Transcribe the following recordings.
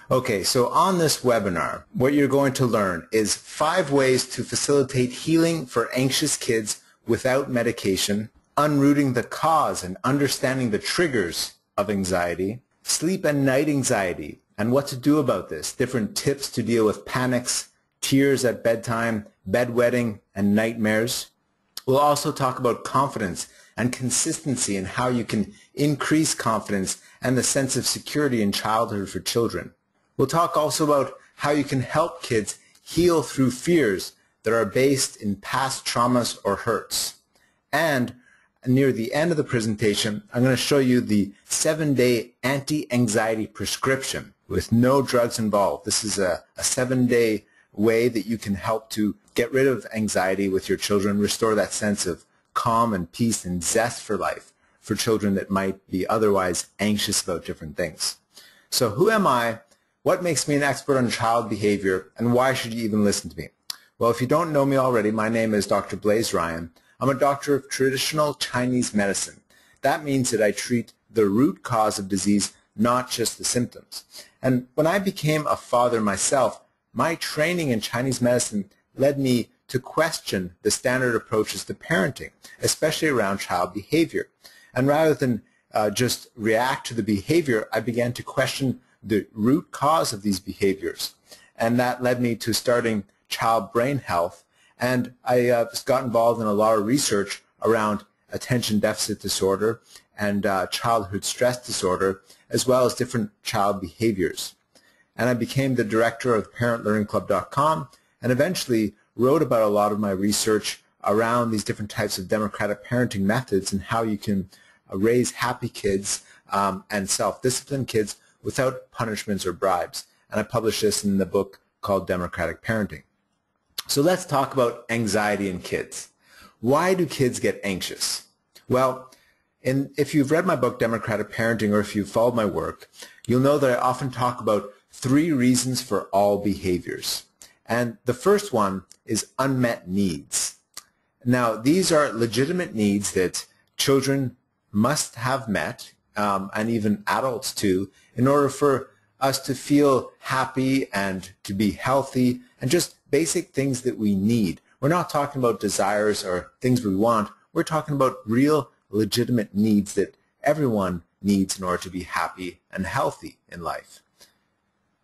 Okay, so on this webinar, what you're going to learn is 5 ways to facilitate healing for anxious kids without medication, unrooting the cause and understanding the triggers of anxiety, sleep and night anxiety, and what to do about this, different tips to deal with panics, tears at bedtime, bedwetting, and nightmares. We'll also talk about confidence and consistency and how you can increase confidence and the sense of security in childhood for children. We'll talk also about how you can help kids heal through fears that are based in past traumas or hurts. And near the end of the presentation, I'm going to show you the 7-day anti-anxiety prescription with no drugs involved. This is a 7-day way that you can help to get rid of anxiety with your children, restore that sense of calm and peace and zest for life for children that might be otherwise anxious about different things. So who am I? What makes me an expert on child behavior, and why should you even listen to me? Well, if you don't know me already, my name is Dr. Blaise Ryan. I'm a doctor of traditional Chinese medicine. That means that I treat the root cause of disease, not just the symptoms. And when I became a father myself, my training in Chinese medicine led me to question the standard approaches to parenting, especially around child behavior. And rather than just react to the behavior, I began to question the root cause of these behaviors. And that led me to starting Child Brain Health. And I got involved in a lot of research around attention deficit disorder and childhood stress disorder, as well as different child behaviors. And I became the director of ParentLearningClub.com and eventually wrote about a lot of my research around these different types of democratic parenting methods and how you can raise happy kids and self-disciplined kids without punishments or bribes. And I published this in the book called Democratic Parenting. So let's talk about anxiety in kids. Why do kids get anxious? Well, if you've read my book, Democratic Parenting, or if you've followed my work, you'll know that I often talk about 3 reasons for all behaviors. And the first one is unmet needs. Now, these are legitimate needs that children must have met, and even adults too, in order for us to feel happy and to be healthy, and just basic things that we need. We're not talking about desires or things we want. We're talking about real legitimate needs that everyone needs in order to be happy and healthy in life.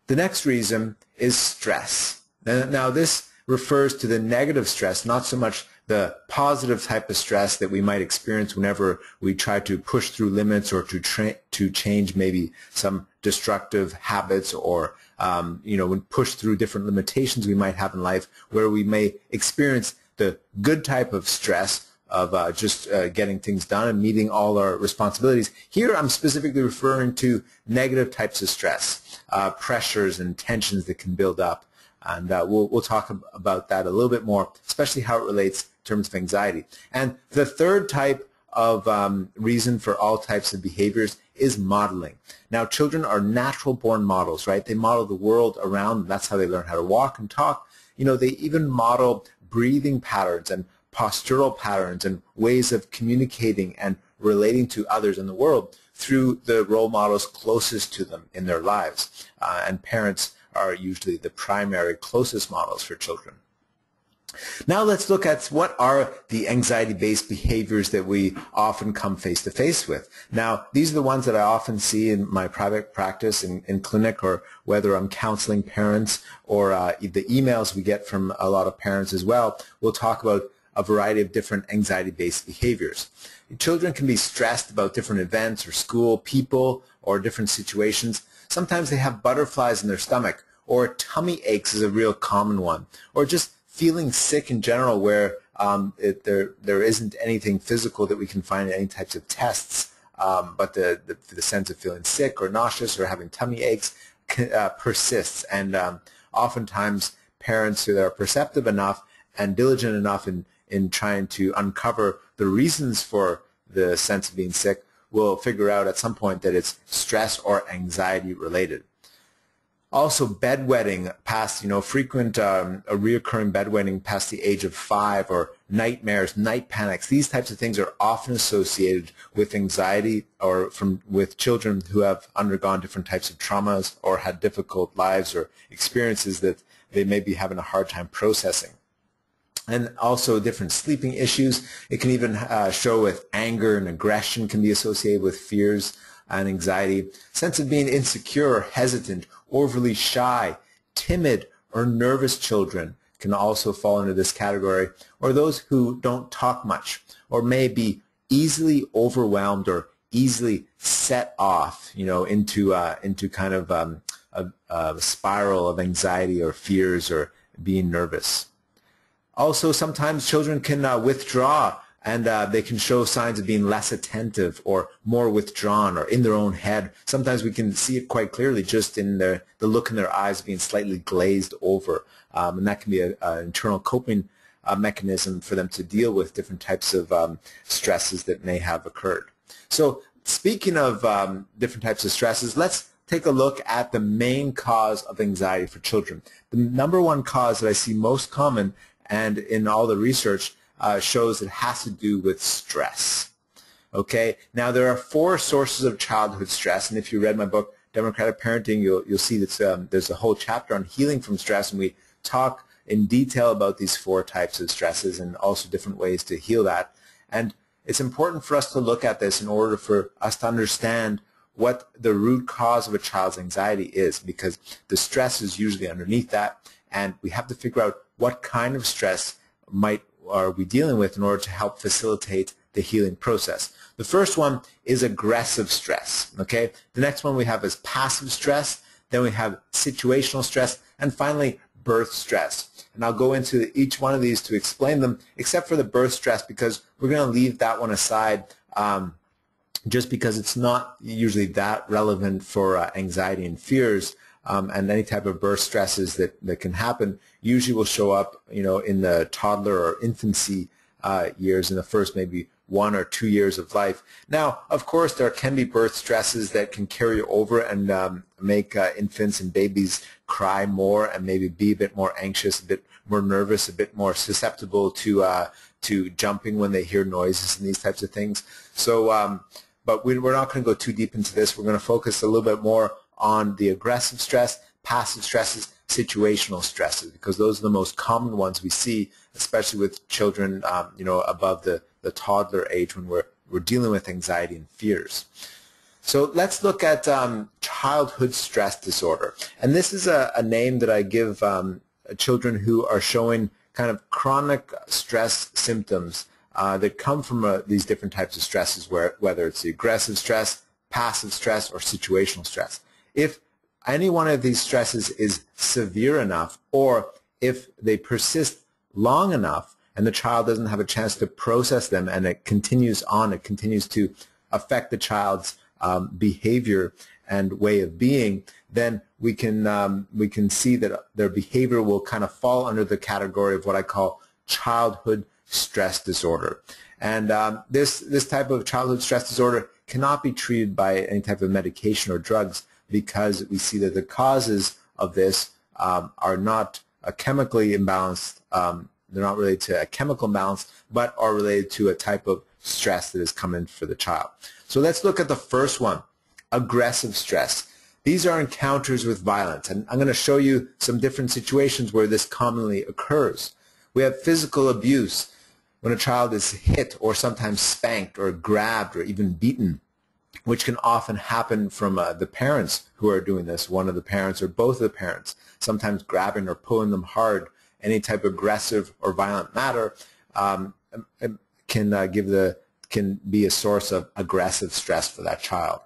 The next reason is stress. Now this refers to the negative stress, not so much the positive type of stress that we might experience whenever we try to push through limits or to change maybe some destructive habits, or when push through different limitations we might have in life, where we may experience the good type of stress of just getting things done and meeting all our responsibilities. Here I'm specifically referring to negative types of stress, pressures and tensions that can build up. And we'll talk about that a little bit more, especially how it relates in terms of anxiety. And the third type of reason for all types of behaviors is modeling. Now, children are natural-born models, right? They model the world around them. That's how they learn how to walk and talk. They even model breathing patterns and postural patterns and ways of communicating and relating to others in the world through the role models closest to them in their lives. And parents are usually the primary closest models for children. Now let's look at what are the anxiety-based behaviors that we often come face-to-face with. Now, these are the ones that I often see in my private practice in clinic, or whether I'm counseling parents, or the emails we get from a lot of parents as well. We'll talk about a variety of different anxiety-based behaviors. Children can be stressed about different events or school, people, or different situations. Sometimes they have butterflies in their stomach, or tummy aches is a real common one, or just feeling sick in general, where there isn't anything physical that we can find in any types of tests, but the sense of feeling sick or nauseous or having tummy aches persists. And oftentimes parents who are perceptive enough and diligent enough in trying to uncover the reasons for the sense of being sick will figure out at some point that it's stress or anxiety related. Also, bedwetting past, frequent a reoccurring bedwetting past the age of 5, or nightmares, night panics. These types of things are often associated with anxiety, or with children who have undergone different types of traumas or had difficult lives or experiences that they may be having a hard time processing. And also different sleeping issues. It can even show with anger and aggression, can be associated with fears and anxiety. Sense of being insecure or hesitant, overly shy, timid, or nervous children can also fall into this category. Or those who don't talk much, or may be easily overwhelmed or easily set off, into kind of a spiral of anxiety or fears or being nervous. Also, sometimes children can withdraw, and they can show signs of being less attentive or more withdrawn or in their own head. Sometimes we can see it quite clearly just in the look in their eyes being slightly glazed over. And that can be an internal coping mechanism for them to deal with different types of stresses that may have occurred. So speaking of different types of stresses, let's take a look at the main cause of anxiety for children. The number one cause that I see most common, and in all the research, shows it has to do with stress. Okay, now there are 4 sources of childhood stress, and if you read my book, Democratic Parenting, you'll see that there's a whole chapter on healing from stress, and we talk in detail about these 4 types of stresses and also different ways to heal that. And it's important for us to look at this in order for us to understand what the root cause of a child's anxiety is, because the stress is usually underneath that, and we have to figure out what kind of stress are we dealing with in order to help facilitate the healing process. The first one is aggressive stress. Okay, the next one we have is passive stress, then we have situational stress, and finally birth stress. And I'll go into each one of these to explain them, except for the birth stress, because we're going to leave that one aside just because it's not usually that relevant for anxiety and fears. And any type of birth stresses that can happen usually will show up, in the toddler or infancy years, in the first maybe 1 or 2 years of life. Now, of course, there can be birth stresses that can carry over and make infants and babies cry more and maybe be a bit more anxious, a bit more nervous, a bit more susceptible to jumping when they hear noises and these types of things. So, but we're not going to go too deep into this. We're going to focus a little bit more on the aggressive stress, passive stresses, situational stresses, because those are the most common ones we see, especially with children, above the toddler age, when we're dealing with anxiety and fears. So let's look at childhood stress disorder, and this is a name that I give children who are showing kind of chronic stress symptoms that come from these different types of stresses, whether it's the aggressive stress, passive stress, or situational stress. If any one of these stresses is severe enough, or if they persist long enough and the child doesn't have a chance to process them, and it continues on, it continues to affect the child's behavior and way of being, then we can see that their behavior will kind of fall under the category of what I call childhood stress disorder. And this type of childhood stress disorder cannot be treated by any type of medication or drugs, because we see that the causes of this are not chemically imbalanced. They're not related to a chemical imbalance, but are related to a type of stress that is coming for the child. So let's look at the first one, aggressive stress. These are encounters with violence, and I'm going to show you some different situations where this commonly occurs. We have physical abuse, when a child is hit or sometimes spanked or grabbed or even beaten, which can often happen from the parents who are doing this, one of the parents or both of the parents, sometimes grabbing or pulling them hard. Any type of aggressive or violent matter can be a source of aggressive stress for that child.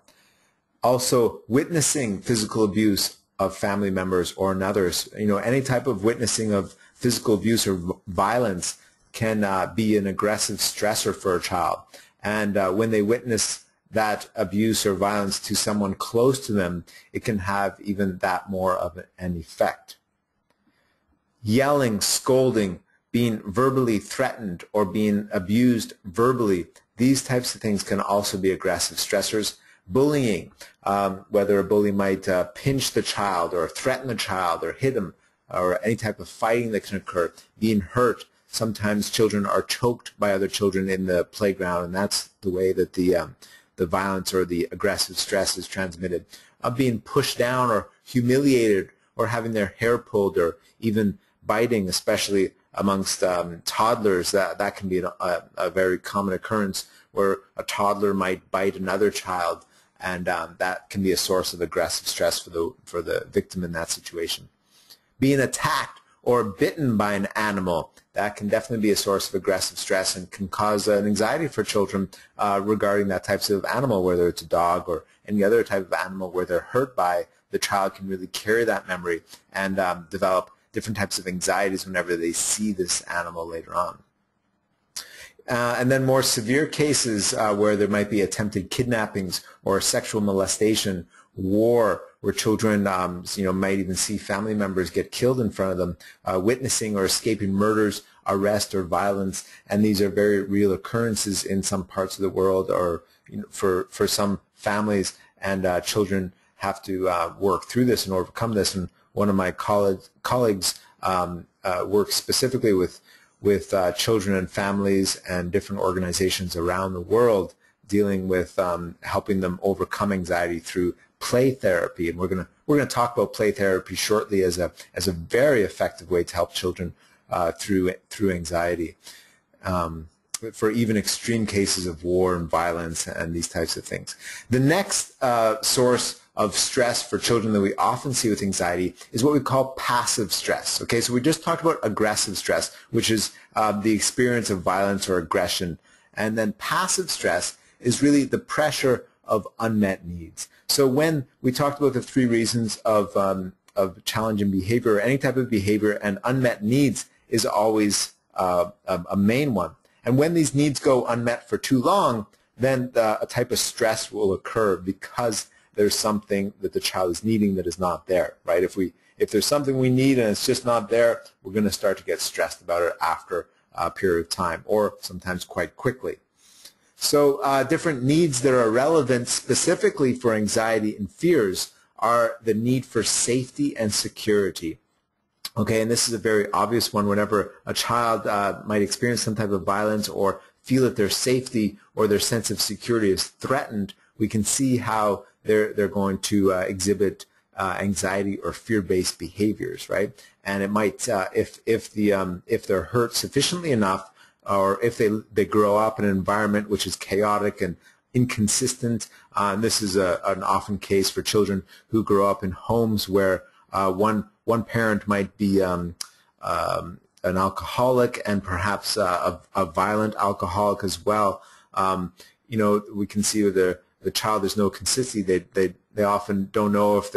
Also, witnessing physical abuse of family members or others, any type of witnessing of physical abuse or violence can be an aggressive stressor for a child. And when they witness that abuse or violence to someone close to them, it can have even that more of an effect. Yelling, scolding, being verbally threatened, or being abused verbally, these types of things can also be aggressive stressors. Bullying, whether a bully might pinch the child or threaten the child or hit him, or any type of fighting that can occur. Being hurt. Sometimes children are choked by other children in the playground, and that's the way that the violence or the aggressive stress is transmitted. Being pushed down or humiliated, or having their hair pulled, or even biting, especially amongst toddlers. That can be a very common occurrence, where a toddler might bite another child, and that can be a source of aggressive stress for the victim in that situation. Being attacked or bitten by an animal, that can definitely be a source of aggressive stress and can cause an anxiety for children regarding that types of animal, whether it's a dog or any other type of animal where they're hurt by. The child can really carry that memory and develop different types of anxieties whenever they see this animal later on. And then more severe cases where there might be attempted kidnappings or sexual molestation, war, where children might even see family members get killed in front of them, witnessing or escaping murders, arrest, or violence. And these are very real occurrences in some parts of the world, or for some families, and children have to work through this and overcome this. And one of my colleagues works specifically with children and families and different organizations around the world, dealing with helping them overcome anxiety through play therapy. And we're gonna talk about play therapy shortly as a very effective way to help children through anxiety, for even extreme cases of war and violence and these types of things. The next source of stress for children that we often see with anxiety is what we call passive stress. Okay, so we just talked about aggressive stress, which is the experience of violence or aggression. And then passive stress is really the pressure of unmet needs. So when we talked about the 3 reasons of challenging behavior, or any type of behavior, and unmet needs is always a main one. And when these needs go unmet for too long, then a type of stress will occur because there's something that the child is needing that is not there, right? If there's something we need and it's just not there, we're going to start to get stressed about it after a period of time, or sometimes quite quickly. So different needs that are relevant specifically for anxiety and fears are the need for safety and security. Okay, and this is a very obvious one. Whenever a child might experience some type of violence or feel that their safety or their sense of security is threatened, we can see how they're going to exhibit anxiety or fear-based behaviors, right? And it might, if they're hurt sufficiently enough, or if they grow up in an environment which is chaotic and inconsistent. And this is an often case for children who grow up in homes where one parent might be an alcoholic, and perhaps a violent alcoholic as well. We can see with the child, there's no consistency. They often don't know if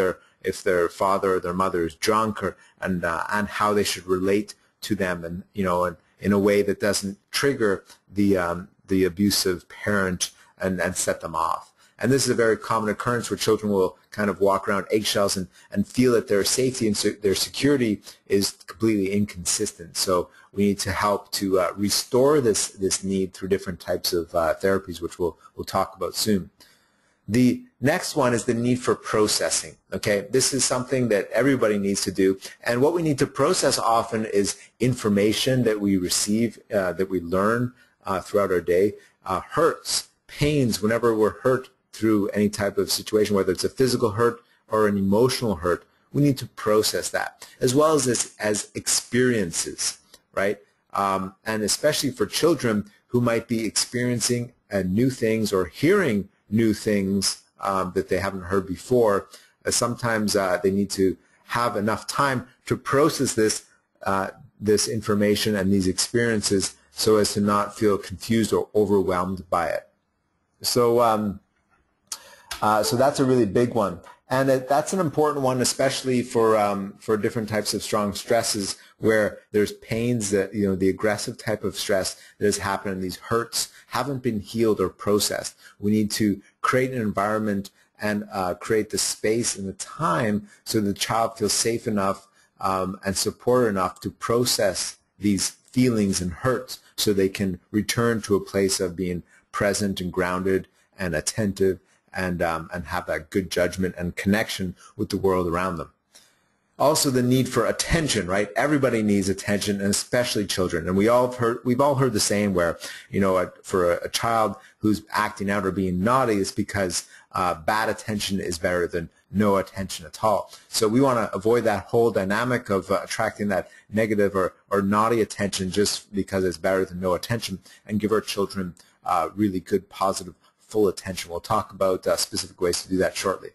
their father or their mother is drunk, and how they should relate to them, and in a way that doesn't trigger the abusive parent and set them off. And this is a very common occurrence where children will kind of walk around eggshells and feel that their safety and their security is completely inconsistent. So we need to help to restore this need through different types of therapies, which we'll talk about soon. The next one is the need for processing. Okay, this is something that everybody needs to do, and what we need to process often is information that we receive, that we learn throughout our day, hurts, pains. Whenever we're hurt through any type of situation, whether it's a physical hurt or an emotional hurt, we need to process that, as well as experiences, right? And especially for children who might be experiencing new things or hearing new things that they haven't heard before. Sometimes they need to have enough time to process this information and these experiences so as to not feel confused or overwhelmed by it. So so that's a really big one. And that's an important one, especially for different types of strong stresses where there's pains that, the aggressive type of stress that has happened and these hurts haven't been healed or processed. We need to create an environment and create the space and the time so the child feels safe enough and supported enough to process these feelings and hurts so they can return to a place of being present and grounded and attentive and have that good judgment and connection with the world around them. Also, the need for attention, right? Everybody needs attention, and especially children. And we've all heard the saying where, for a child who's acting out or being naughty, it's because bad attention is better than no attention at all. So we want to avoid that whole dynamic of attracting that negative or naughty attention just because it's better than no attention, and give our children really good, positive, full attention. We'll talk about specific ways to do that shortly.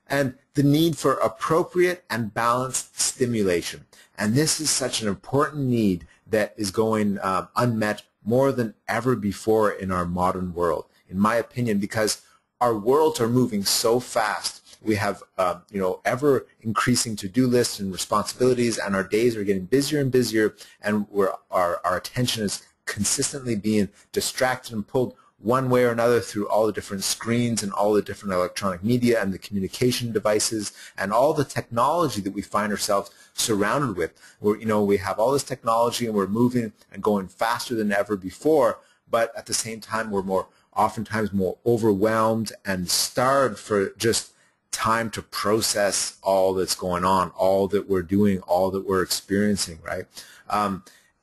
And the need for appropriate and balanced stimulation. And this is such an important need that is going unmet more than ever before in our modern world, in my opinion, because our worlds are moving so fast. We have ever increasing to-do lists and responsibilities, and our days are getting busier and busier, and our attention is consistently being distracted and pulled one way or another through all the different screens and all the different electronic media and the communication devices and all the technology that we find ourselves surrounded with. We have all this technology and we're moving and going faster than ever before, but at the same time we're oftentimes more overwhelmed and starved for just time to process all that's going on, all that we're doing, all that we're experiencing, right?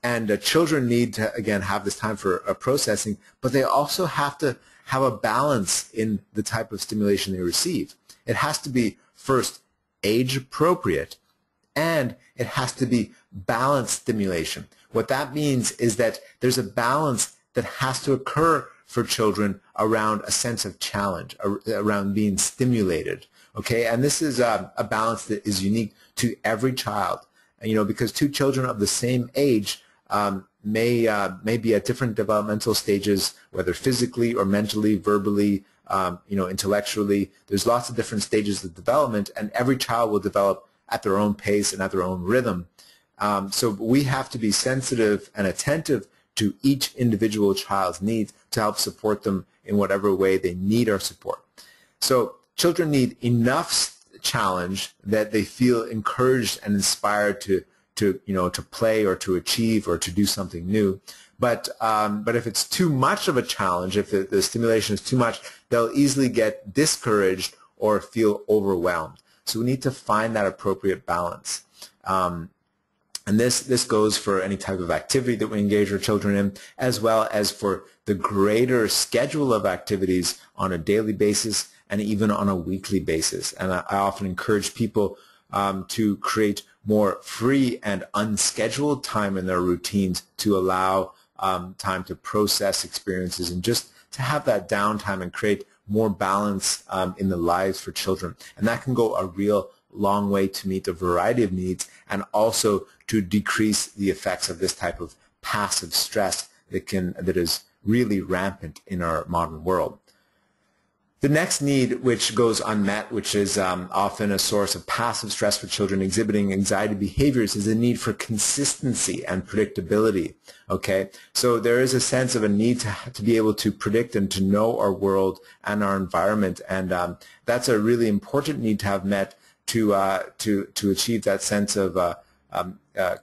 And children need to, again, have this time for processing, but they also have to have a balance in the type of stimulation they receive. It has to be, first, age appropriate, and it has to be balanced stimulation. What that means is that there's a balance that has to occur for children around a sense of challenge, around being stimulated. Okay, and this is a balance that is unique to every child. Because two children of the same age may be at different developmental stages, whether physically or mentally, verbally, intellectually. There's lots of different stages of development, and every child will develop at their own pace and at their own rhythm. So we have to be sensitive and attentive to each individual child's needs to help support them in whatever way they need our support. So children need enough challenge that they feel encouraged and inspired to play or to achieve or to do something new. But if it's too much of a challenge, if the stimulation is too much, they'll easily get discouraged or feel overwhelmed. So we need to find that appropriate balance. And this goes for any type of activity that we engage our children in, as well as for the greater schedule of activities on a daily basis and even on a weekly basis. And I often encourage people to create more free and unscheduled time in their routines to allow time to process experiences and just to have that downtime and create more balance in the lives for children. And that can go a real long way to meet a variety of needs and also to decrease the effects of this type of passive stress that is really rampant in our modern world. The next need, which goes unmet, which is often a source of passive stress for children exhibiting anxiety behaviors, is a need for consistency and predictability. Okay, so there is a sense of a need to be able to predict and to know our world and our environment, and that's a really important need to have met to achieve that sense of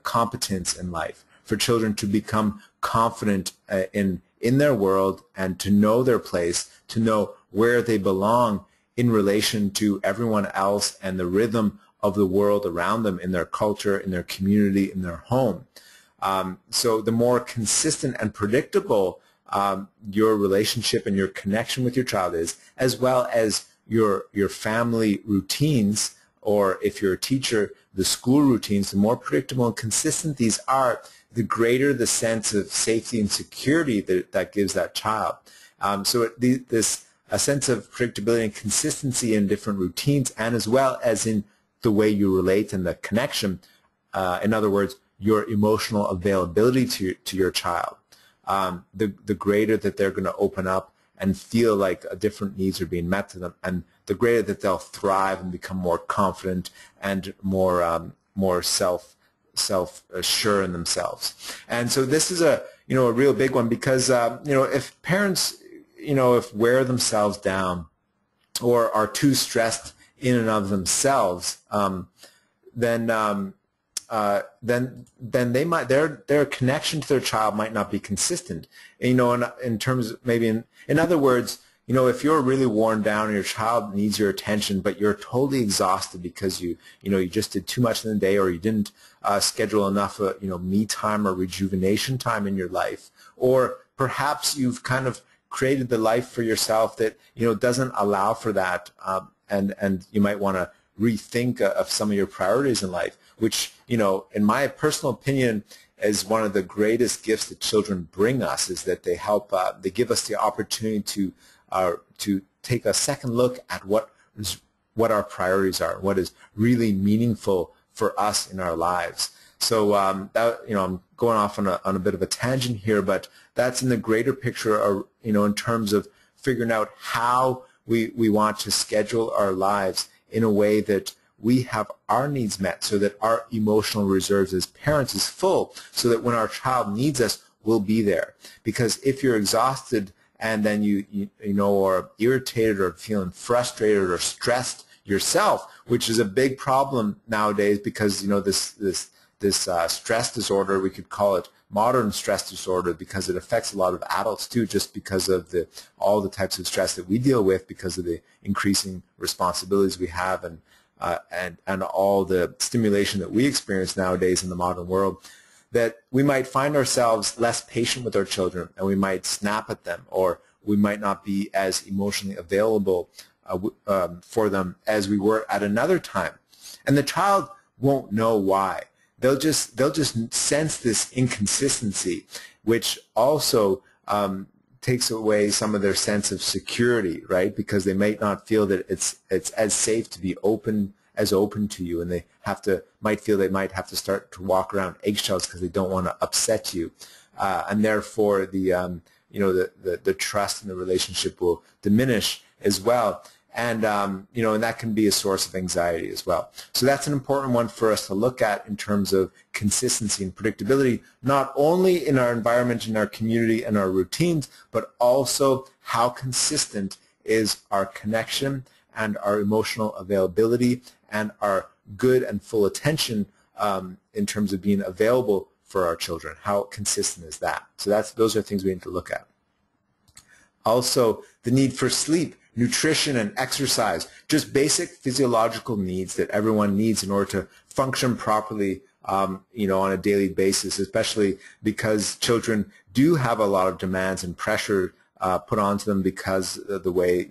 competence in life. For children to become confident in their world and to know their place, to know where they belong in relation to everyone else and the rhythm of the world around them in their culture, in their community, in their home. So the more consistent and predictable your relationship and your connection with your child is, as well as your family routines, or if you're a teacher, the school routines, the more predictable and consistent these are, the greater the sense of safety and security that gives that child. A sense of predictability and consistency in different routines, and as well as in the way you relate and the connection. In other words, your emotional availability to your child. The greater that they're going to open up and feel like different needs are being met to them, and the greater that they'll thrive and become more confident and more self-assured in themselves. And so this is a real big one, because if parents if wear themselves down or are too stressed in and of themselves, then they might their connection to their child might not be consistent. In terms of maybe in other words, if you're really worn down and your child needs your attention, but you're totally exhausted because you just did too much in the day, or you didn't schedule enough, me time or rejuvenation time in your life, or perhaps you've kind of created the life for yourself that doesn't allow for that, and you might want to rethink of some of your priorities in life, which in my personal opinion is one of the greatest gifts that children bring us, is that they help, they give us the opportunity to take a second look at what our priorities are, what is really meaningful for us in our lives. So I'm going off on a bit of a tangent here, but that's in the greater picture, in terms of figuring out how we want to schedule our lives in a way that we have our needs met, so that our emotional reserves as parents is full, so that when our child needs us, we'll be there. Because if you're exhausted and then you are irritated or feeling frustrated or stressed yourself, which is a big problem nowadays, because this stress disorder, we could call it modern stress disorder, because it affects a lot of adults too, just because of all the types of stress that we deal with because of the increasing responsibilities we have, and all the stimulation that we experience nowadays in the modern world, that we might find ourselves less patient with our children, and we might snap at them, or we might not be as emotionally available for them as we were at another time. And the child won't know why. They'll just sense this inconsistency, which also takes away some of their sense of security, right? Because they might not feel that it's as safe to be open to you, and they might feel they might have to start to walk around eggshells because they don't want to upset you, and therefore the trust in the relationship will diminish as well. And and that can be a source of anxiety as well. So that's an important one for us to look at in terms of consistency and predictability, not only in our environment, in our community, and our routines, but also how consistent is our connection and our emotional availability and our good and full attention in terms of being available for our children. How consistent is that? So those are things we need to look at. Also, the need for sleep, nutrition, and exercise, just basic physiological needs that everyone needs in order to function properly on a daily basis, especially because children do have a lot of demands and pressure put onto them because of the way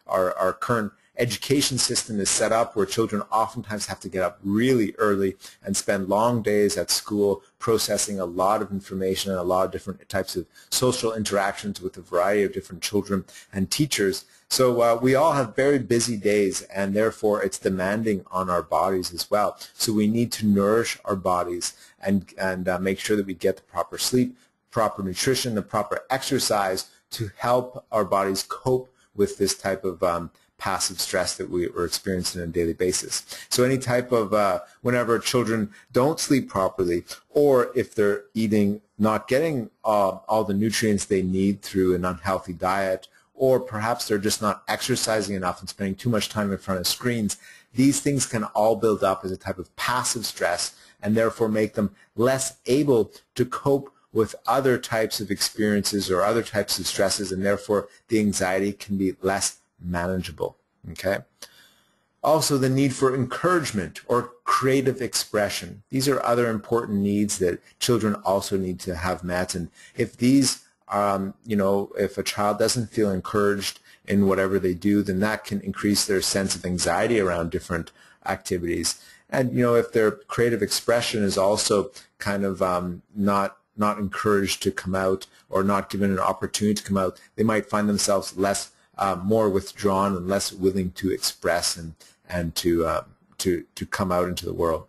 our current education system is set up, where children oftentimes have to get up really early and spend long days at school processing a lot of information and a lot of different types of social interactions with a variety of different children and teachers. So we all have very busy days, and therefore it's demanding on our bodies as well. So we need to nourish our bodies and make sure that we get the proper sleep, proper nutrition, the proper exercise to help our bodies cope with this type of passive stress that we're experiencing on a daily basis. So any type of, whenever children don't sleep properly, or if they're not getting all the nutrients they need through an unhealthy diet, or perhaps they're just not exercising enough and spending too much time in front of screens, these things can all build up as a type of passive stress, and therefore make them less able to cope with other types of experiences or other types of stresses, and therefore the anxiety can be less manageable. Okay. Also, the need for encouragement or creative expression. These are other important needs that children also need to have met. And if these, if a child doesn't feel encouraged in whatever they do, then that can increase their sense of anxiety around different activities. And if their creative expression is also kind of not encouraged to come out, or not given an opportunity to come out, they might find themselves more withdrawn and less willing to express and to come out into the world.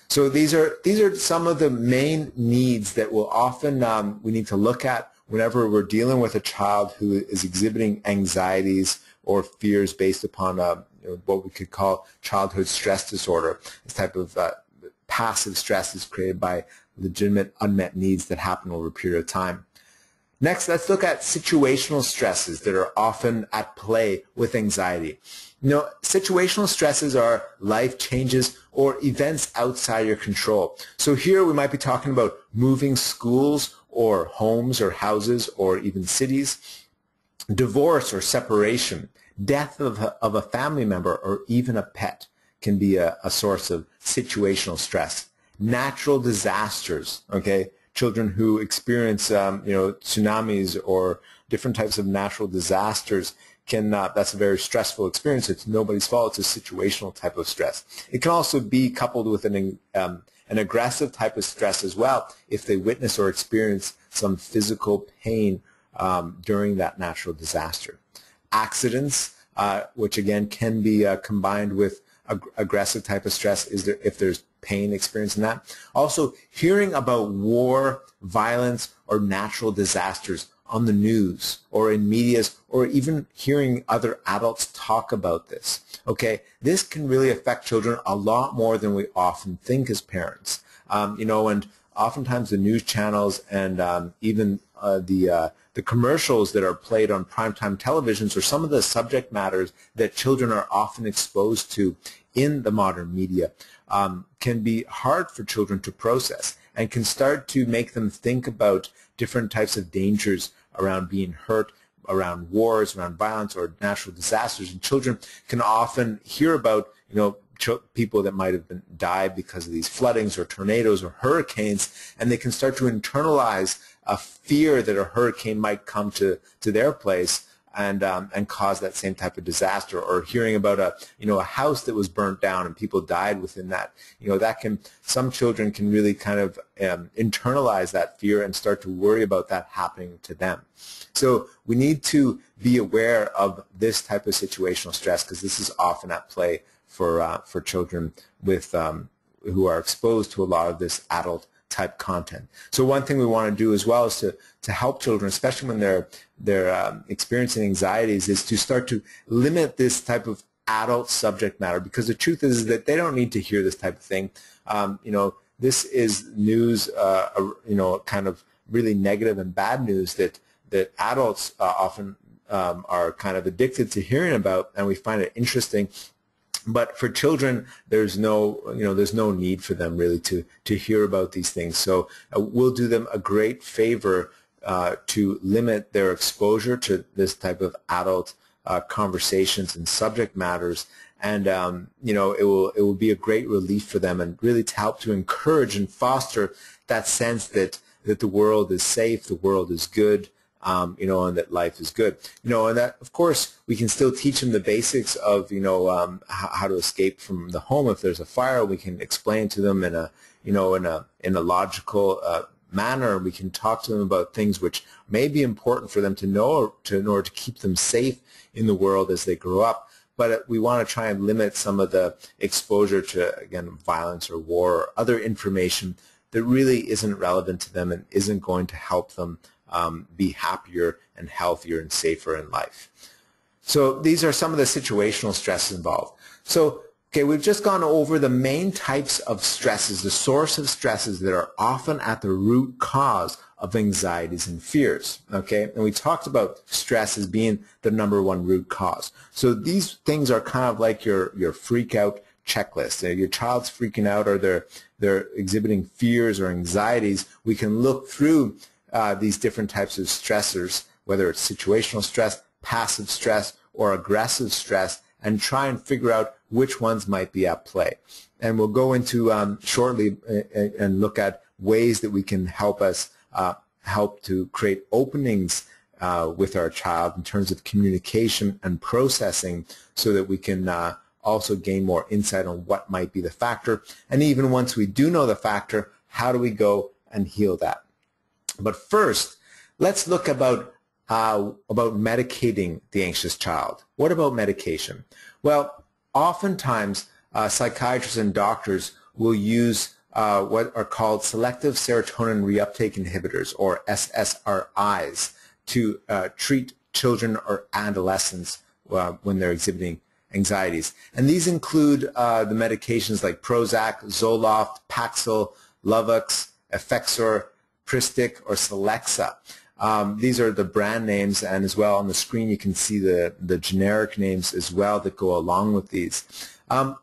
So these are some of the main needs that will often we need to look at whenever we're dealing with a child who is exhibiting anxieties or fears based upon what we could call childhood stress disorder. This type of passive stress is created by legitimate unmet needs that happen over a period of time. Next, let's look at situational stresses that are often at play with anxiety. Situational stresses are life changes or events outside your control. So here we might be talking about moving schools or homes or houses or even cities. Divorce or separation, death of a family member or even a pet can be a source of situational stress. Natural disasters, okay? Children who experience, tsunamis or different types of natural disasters that's a very stressful experience. It's nobody's fault. It's a situational type of stress. It can also be coupled with an aggressive type of stress as well if they witness or experience some physical pain during that natural disaster. Accidents, which again can be combined with aggressive type of stress, if there's pain experienced in that. Also, hearing about war, violence, or natural disasters on the news or in medias, or even hearing other adults talk about this. Okay, this can really affect children a lot more than we often think as parents. And oftentimes the news channels and even the commercials that are played on primetime televisions are some of the subject matters that children are often exposed to in the modern media, can be hard for children to process and can start to make them think about different types of dangers around being hurt, around wars, around violence, or natural disasters. And children can often hear about, people that might have died because of these floodings or tornadoes or hurricanes, and they can start to internalize a fear that a hurricane might come to their place and cause that same type of disaster, or hearing about a house that was burnt down and people died within that. Some children can really kind of internalize that fear and start to worry about that happening to them. So we need to be aware of this type of situational stress, because this is often at play for children with who are exposed to a lot of this adult type content. So one thing we want to do as well is to help children, especially when they're experiencing anxieties, is to start to limit this type of adult subject matter, because the truth is that they don't need to hear this type of thing. This is news, kind of really negative and bad news that adults often are kind of addicted to hearing about, and we find it interesting. But for children, there's no need for them really to hear about these things. So we'll do them a great favor to limit their exposure to this type of adult conversations and subject matters, and it will be a great relief for them, and really to help to encourage and foster that sense that the world is safe, the world is good. And that life is good. And that, of course, we can still teach them the basics of, how to escape from the home. If there's a fire, we can explain to them in a logical manner. We can talk to them about things which may be important for them to know in order to keep them safe in the world as they grow up. But we want to try and limit some of the exposure to, again, violence or war or other information that really isn't relevant to them and isn't going to help them be happier and healthier and safer in life. So these are some of the situational stresses involved. So, okay, we've just gone over the main types of stresses, the source of stresses that are often at the root cause of anxieties and fears, okay? And we talked about stress as being the #1 root cause. So these things are kind of like your freak out checklist. Your child's freaking out, or they're exhibiting fears or anxieties. We can look through these different types of stressors, whether it's situational stress, passive stress, or aggressive stress, and try and figure out which ones might be at play. And we'll go into shortly and look at ways that we can help to create openings with our child in terms of communication and processing, so that we can also gain more insight on what might be the factor. And even once we do know the factor, how do we go and heal that? But first, let's look about medicating the anxious child. What about medication? Well, oftentimes psychiatrists and doctors will use what are called selective serotonin reuptake inhibitors, or SSRIs, to treat children or adolescents when they're exhibiting anxieties. And these include the medications like Prozac, Zoloft, Paxil, Luvox, Effexor, Pristic, or Celexa. These are the brand names, and as well on the screen you can see the generic names as well that go along with these.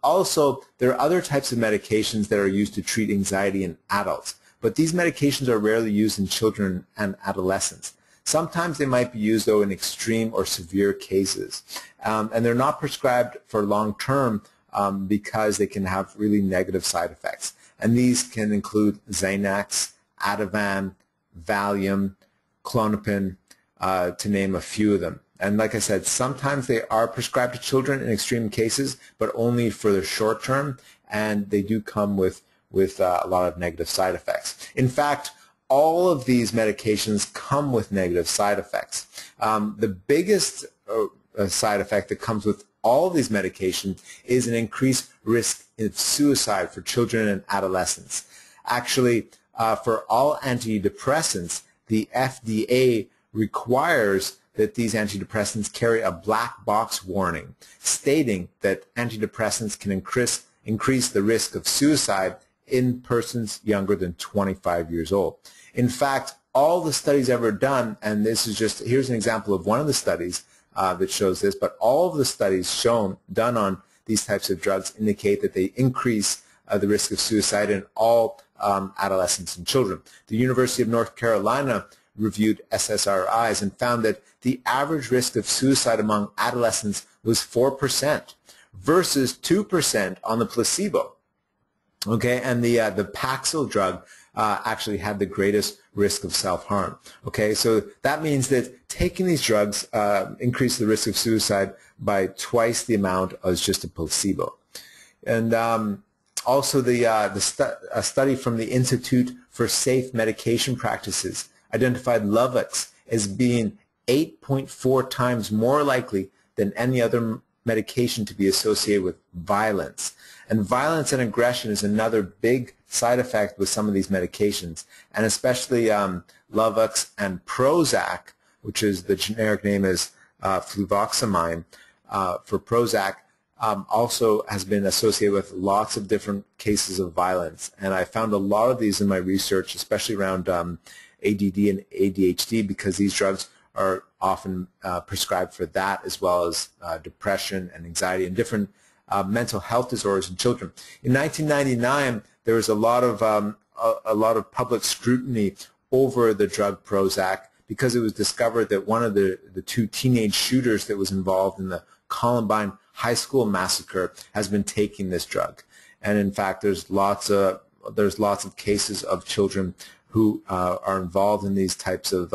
Also, there are other types of medications that are used to treat anxiety in adults, but these medications are rarely used in children and adolescents. Sometimes they might be used, though, in extreme or severe cases. And they're not prescribed for long-term because they can have really negative side effects. And these can include Xanax, Ativan, Valium, Klonopin, to name a few of them. And like I said, sometimes they are prescribed to children in extreme cases, but only for the short term, and they do come with a lot of negative side effects. In fact, all of these medications come with negative side effects. The biggest side effect that comes with all of these medications is an increased risk of suicide for children and adolescents. Actually, for all antidepressants, the FDA requires that these antidepressants carry a black box warning stating that antidepressants can increase the risk of suicide in persons younger than 25 years old. In fact, all the studies ever done, and this is just, here's an example of one of the studies that shows this, but all of the studies done on these types of drugs indicate that they increase the risk of suicide in all adolescents and children. The University of North Carolina reviewed SSRIs and found that the average risk of suicide among adolescents was 4% versus 2% on the placebo. Okay, and the Paxil drug actually had the greatest risk of self-harm. Okay, so that means that taking these drugs increased the risk of suicide by twice the amount as just a placebo. And also a study from the Institute for Safe Medication Practices identified Luvox as being 8.4 times more likely than any other medication to be associated with violence. And violence and aggression is another big side effect with some of these medications, and especially Luvox and Prozac, which is the generic name is fluvoxamine for Prozac, also has been associated with lots of different cases of violence. And I found a lot of these in my research, especially around ADD and ADHD, because these drugs are often prescribed for that, as well as depression and anxiety and different mental health disorders in children. In 1999, there was a lot of public scrutiny over the drug Prozac because it was discovered that one of the two teenage shooters that was involved in the Columbine High School massacre has been taking this drug. And in fact, there's lots of cases of children who are involved in these types of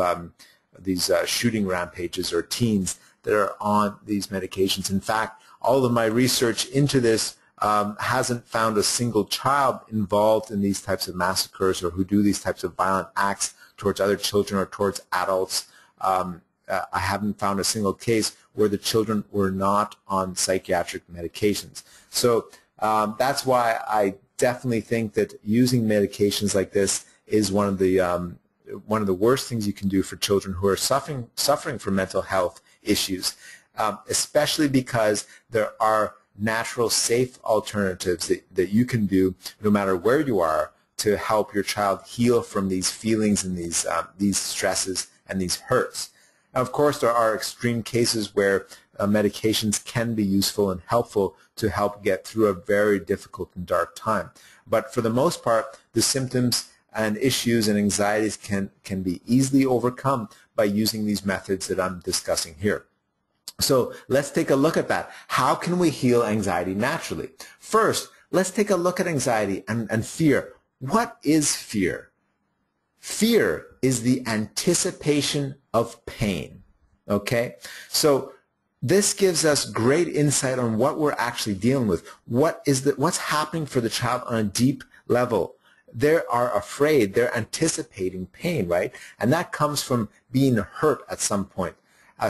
shooting rampages, or teens that are on these medications. In fact, all of my research into this hasn't found a single child involved in these types of massacres or who do these types of violent acts towards other children or towards adults. I haven't found a single case where the children were not on psychiatric medications. So that's why I definitely think that using medications like this is one of the worst things you can do for children who are suffering from mental health issues, especially because there are natural, safe alternatives that you can do no matter where you are to help your child heal from these feelings and these stresses and these hurts. Now, of course, there are extreme cases where medications can be useful and helpful to help get through a very difficult and dark time. But for the most part, the symptoms and issues and anxieties can be easily overcome by using these methods that I'm discussing here. So let's take a look at that. How can we heal anxiety naturally? First, let's take a look at anxiety and fear. What is fear? Fear is the anticipation of pain. Okay? So this gives us great insight on what we're actually dealing with. What's happening for the child on a deep level? They are afraid, they're anticipating pain, right? And that comes from being hurt at some point.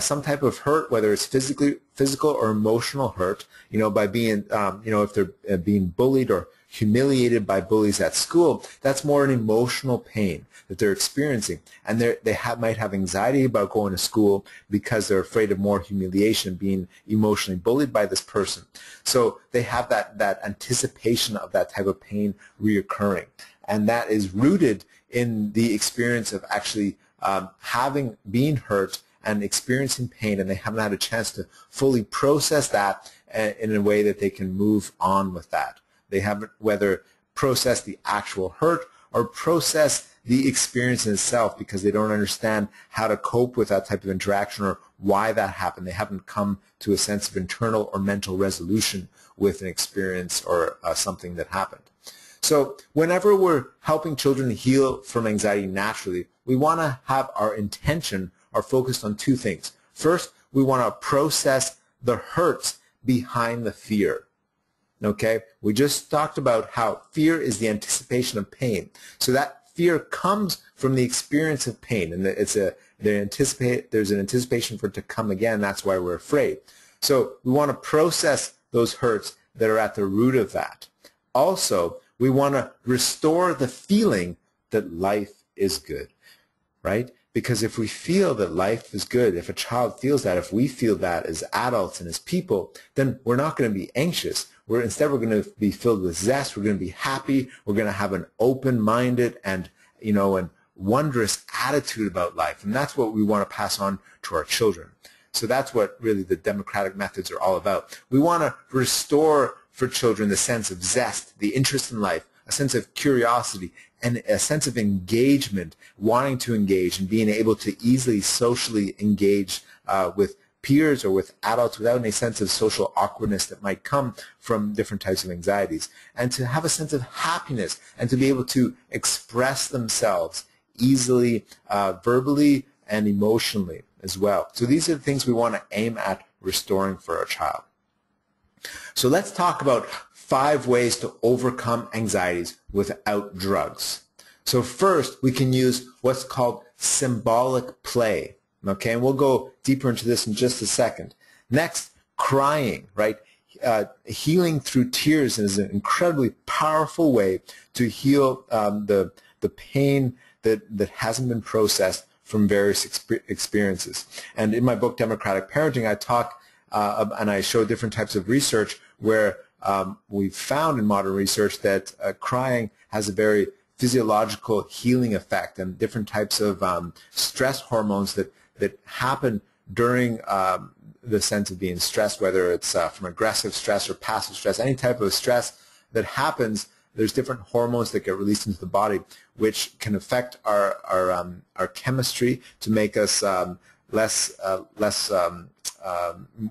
Some type of hurt, whether it's physical or emotional hurt, by being, if they're being bullied or humiliated by bullies at school, that's more an emotional pain that they're experiencing. And they might have anxiety about going to school because they're afraid of more humiliation, being emotionally bullied by this person. So they have that anticipation of that type of pain reoccurring. And that is rooted in the experience of actually being hurt and experiencing pain, and they haven't had a chance to fully process that in a way that they can move on with that. They haven't whether processed the actual hurt or process the experience in itself because they don't understand how to cope with that type of interaction or why that happened. They haven't come to a sense of internal or mental resolution with an experience or something that happened. So whenever we're helping children heal from anxiety naturally, we want to have our intention are focused on two things. First, we want to process the hurts behind the fear. Okay? We just talked about how fear is the anticipation of pain. So that fear comes from the experience of pain, and there's an anticipation for it to come again. That's why we're afraid. So we want to process those hurts that are at the root of that. Also, we want to restore the feeling that life is good, right? Because if we feel that life is good, if a child feels that, if we feel that as adults and as people, then we're not going to be anxious. Instead, we're going to be filled with zest. We're going to be happy. We're going to have an open-minded and, and wondrous attitude about life. And that's what we want to pass on to our children. So that's what really the democratic methods are all about. We want to restore for children the sense of zest, the interest in life, a sense of curiosity, and a sense of engagement, wanting to engage and being able to easily socially engage with peers or with adults without any sense of social awkwardness that might come from different types of anxieties, and to have a sense of happiness and to be able to express themselves easily, verbally and emotionally as well. So these are the things we want to aim at restoring for our child. So let's talk about 5 ways to overcome anxieties without drugs. So first, we can use what's called symbolic play. Okay, and we'll go deeper into this in just a second. Next, crying, right? Healing through tears is an incredibly powerful way to heal the pain that hasn't been processed from various experiences. And in my book, Democratic Parenting, I talk and I show different types of research where we've found in modern research that crying has a very physiological healing effect, and different types of stress hormones that happen during the sense of being stressed, whether it's from aggressive stress or passive stress, any type of stress that happens, there's different hormones that get released into the body which can affect our chemistry to make us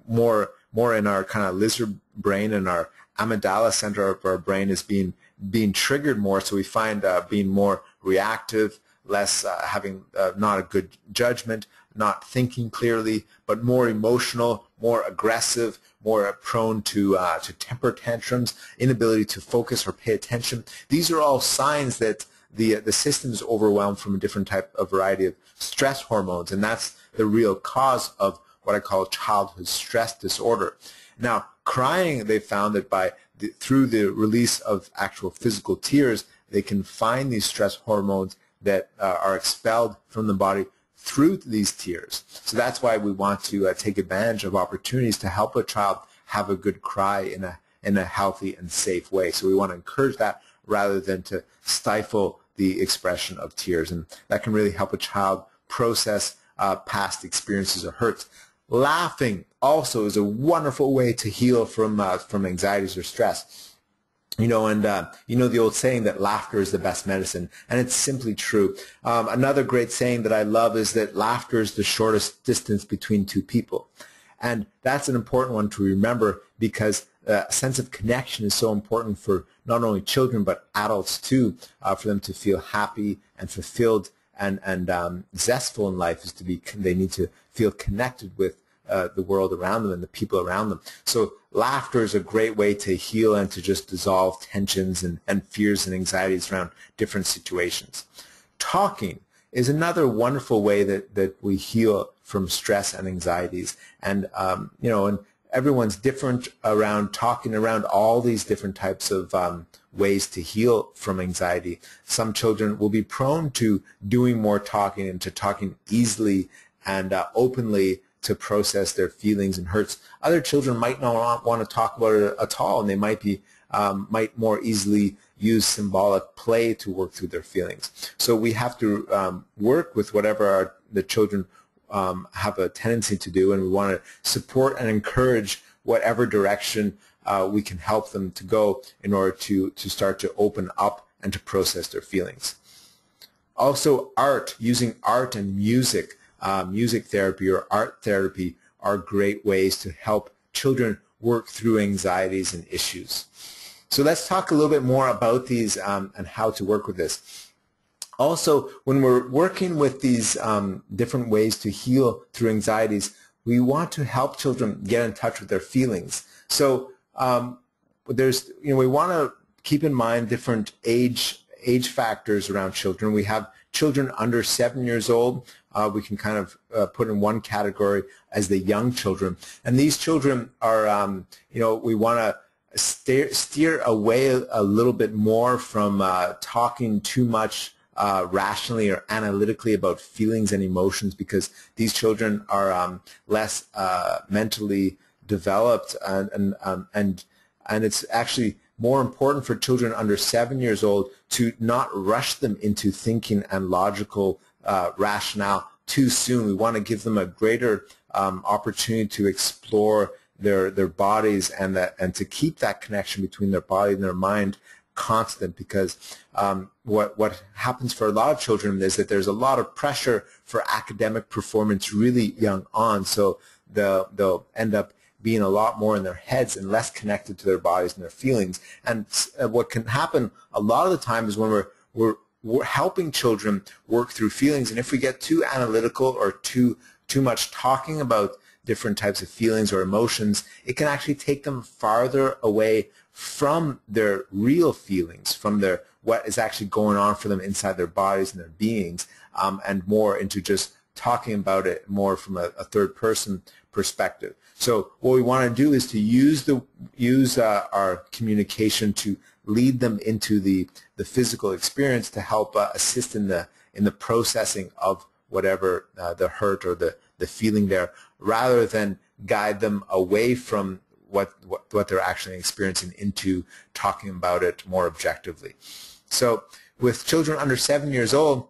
more in our kind of lizard brain, and our amygdala center of our brain is being triggered more, so we find being more reactive, less having not a good judgment, not thinking clearly, but more emotional, more aggressive, more prone to temper tantrums, inability to focus or pay attention. These are all signs that the system is overwhelmed from a different type of variety of stress hormones, and that's the real cause of what I call childhood stress disorder. Now, crying, they found that through the release of actual physical tears, they can find these stress hormones that are expelled from the body through these tears. So that's why we want to take advantage of opportunities to help a child have a good cry in a healthy and safe way. So we want to encourage that rather than to stifle the expression of tears, and that can really help a child process past experiences or hurts. Laughing also is a wonderful way to heal from anxieties or stress. And the old saying that laughter is the best medicine, and it's simply true. Another great saying that I love is that laughter is the shortest distance between two people. And that's an important one to remember, because a sense of connection is so important for not only children but adults too, for them to feel happy and fulfilled and zestful in life. They need to feel connected with the world around them and the people around them. So laughter is a great way to heal and to just dissolve tensions and fears and anxieties around different situations. Talking is another wonderful way that we heal from stress and anxieties. And and everyone's different around talking around all these different types of ways to heal from anxiety. Some children will be prone to doing more talking and to talking easily and openly to process their feelings and hurts. Other children might not want to talk about it at all, and they might more easily use symbolic play to work through their feelings. So we have to work with whatever the children have a tendency to do, and we want to support and encourage whatever direction we can help them to go in order to start to open up and to process their feelings. Also, art, using art and music, music therapy or art therapy are great ways to help children work through anxieties and issues. So let's talk a little bit more about these and how to work with this. Also, when we're working with these different ways to heal through anxieties, we want to help children get in touch with their feelings. So we want to keep in mind different age factors around children. We have children under 7 years old. We can kind of put in one category as the young children. And these children are, we want to steer away a little bit more from talking too much rationally or analytically about feelings and emotions, because these children are less mentally developed, and it's actually more important for children under 7 years old to not rush them into thinking and logical rationale too soon. We want to give them a greater opportunity to explore their bodies and to keep that connection between their body and their mind constant, because what happens for a lot of children is that there's a lot of pressure for academic performance really young on, so they'll end up being a lot more in their heads and less connected to their bodies and their feelings. And what can happen a lot of the time is when we're helping children work through feelings, and if we get too analytical or too much talking about different types of feelings or emotions, it can actually take them farther away from their real feelings, from what is actually going on for them inside their bodies and their beings, and more into just talking about it more from a third person perspective. So what we want to do is to use our communication to lead them into the physical experience to help assist in the processing of whatever the hurt or the feeling there, rather than guide them away from what they're actually experiencing into talking about it more objectively. So with children under 7 years old,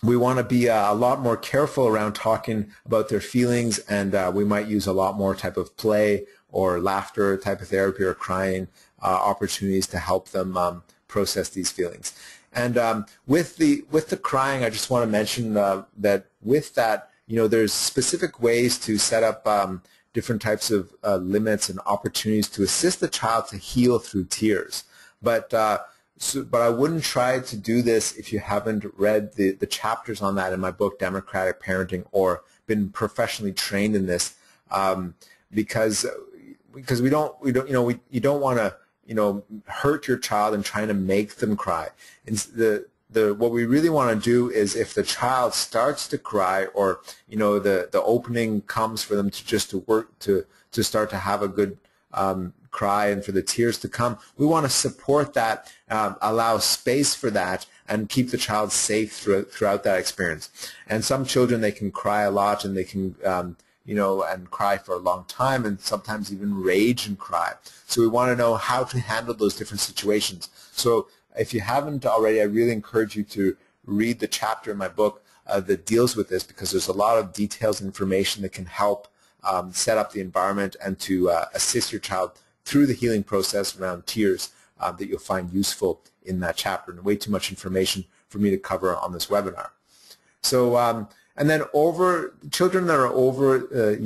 we want to be a lot more careful around talking about their feelings, and we might use a lot more type of play or laughter type of therapy or crying opportunities to help them process these feelings. And with the crying, I just want to mention that with that, there's specific ways to set up different types of limits and opportunities to assist the child to heal through tears. But I wouldn't try to do this if you haven't read the chapters on that in my book, Democratic Parenting, or been professionally trained in this, because you don't want to hurt your child and trying to make them cry. What we really want to do is, if the child starts to cry, or the opening comes for them to start to have a good cry and for the tears to come, we want to support that, allow space for that, and keep the child safe throughout that experience. And some children, they can cry a lot, and they can and cry for a long time, and sometimes even rage and cry. So we want to know how to handle those different situations. So if you haven't already, I really encourage you to read the chapter in my book that deals with this, because there's a lot of details and information that can help set up the environment and to assist your child through the healing process around tears that you'll find useful in that chapter, and way too much information for me to cover on this webinar. So, and then children that are over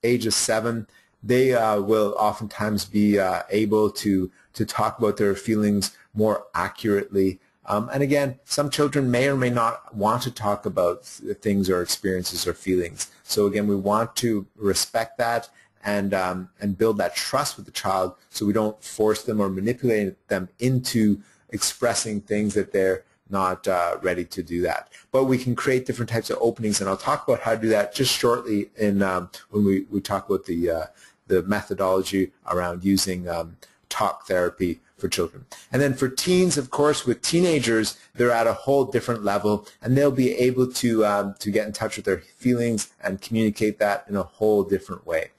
age of 7, they will oftentimes be able to talk about their feelings more accurately. And again, some children may or may not want to talk about things or experiences or feelings. So again, we want to respect that and build that trust with the child, so we don't force them or manipulate them into expressing things that they're not ready to do that. But we can create different types of openings, and I'll talk about how to do that just shortly when we talk about the methodology around using talk therapy for children. And then for teens, of course, with teenagers, they're at a whole different level, and they'll be able to get in touch with their feelings and communicate that in a whole different way.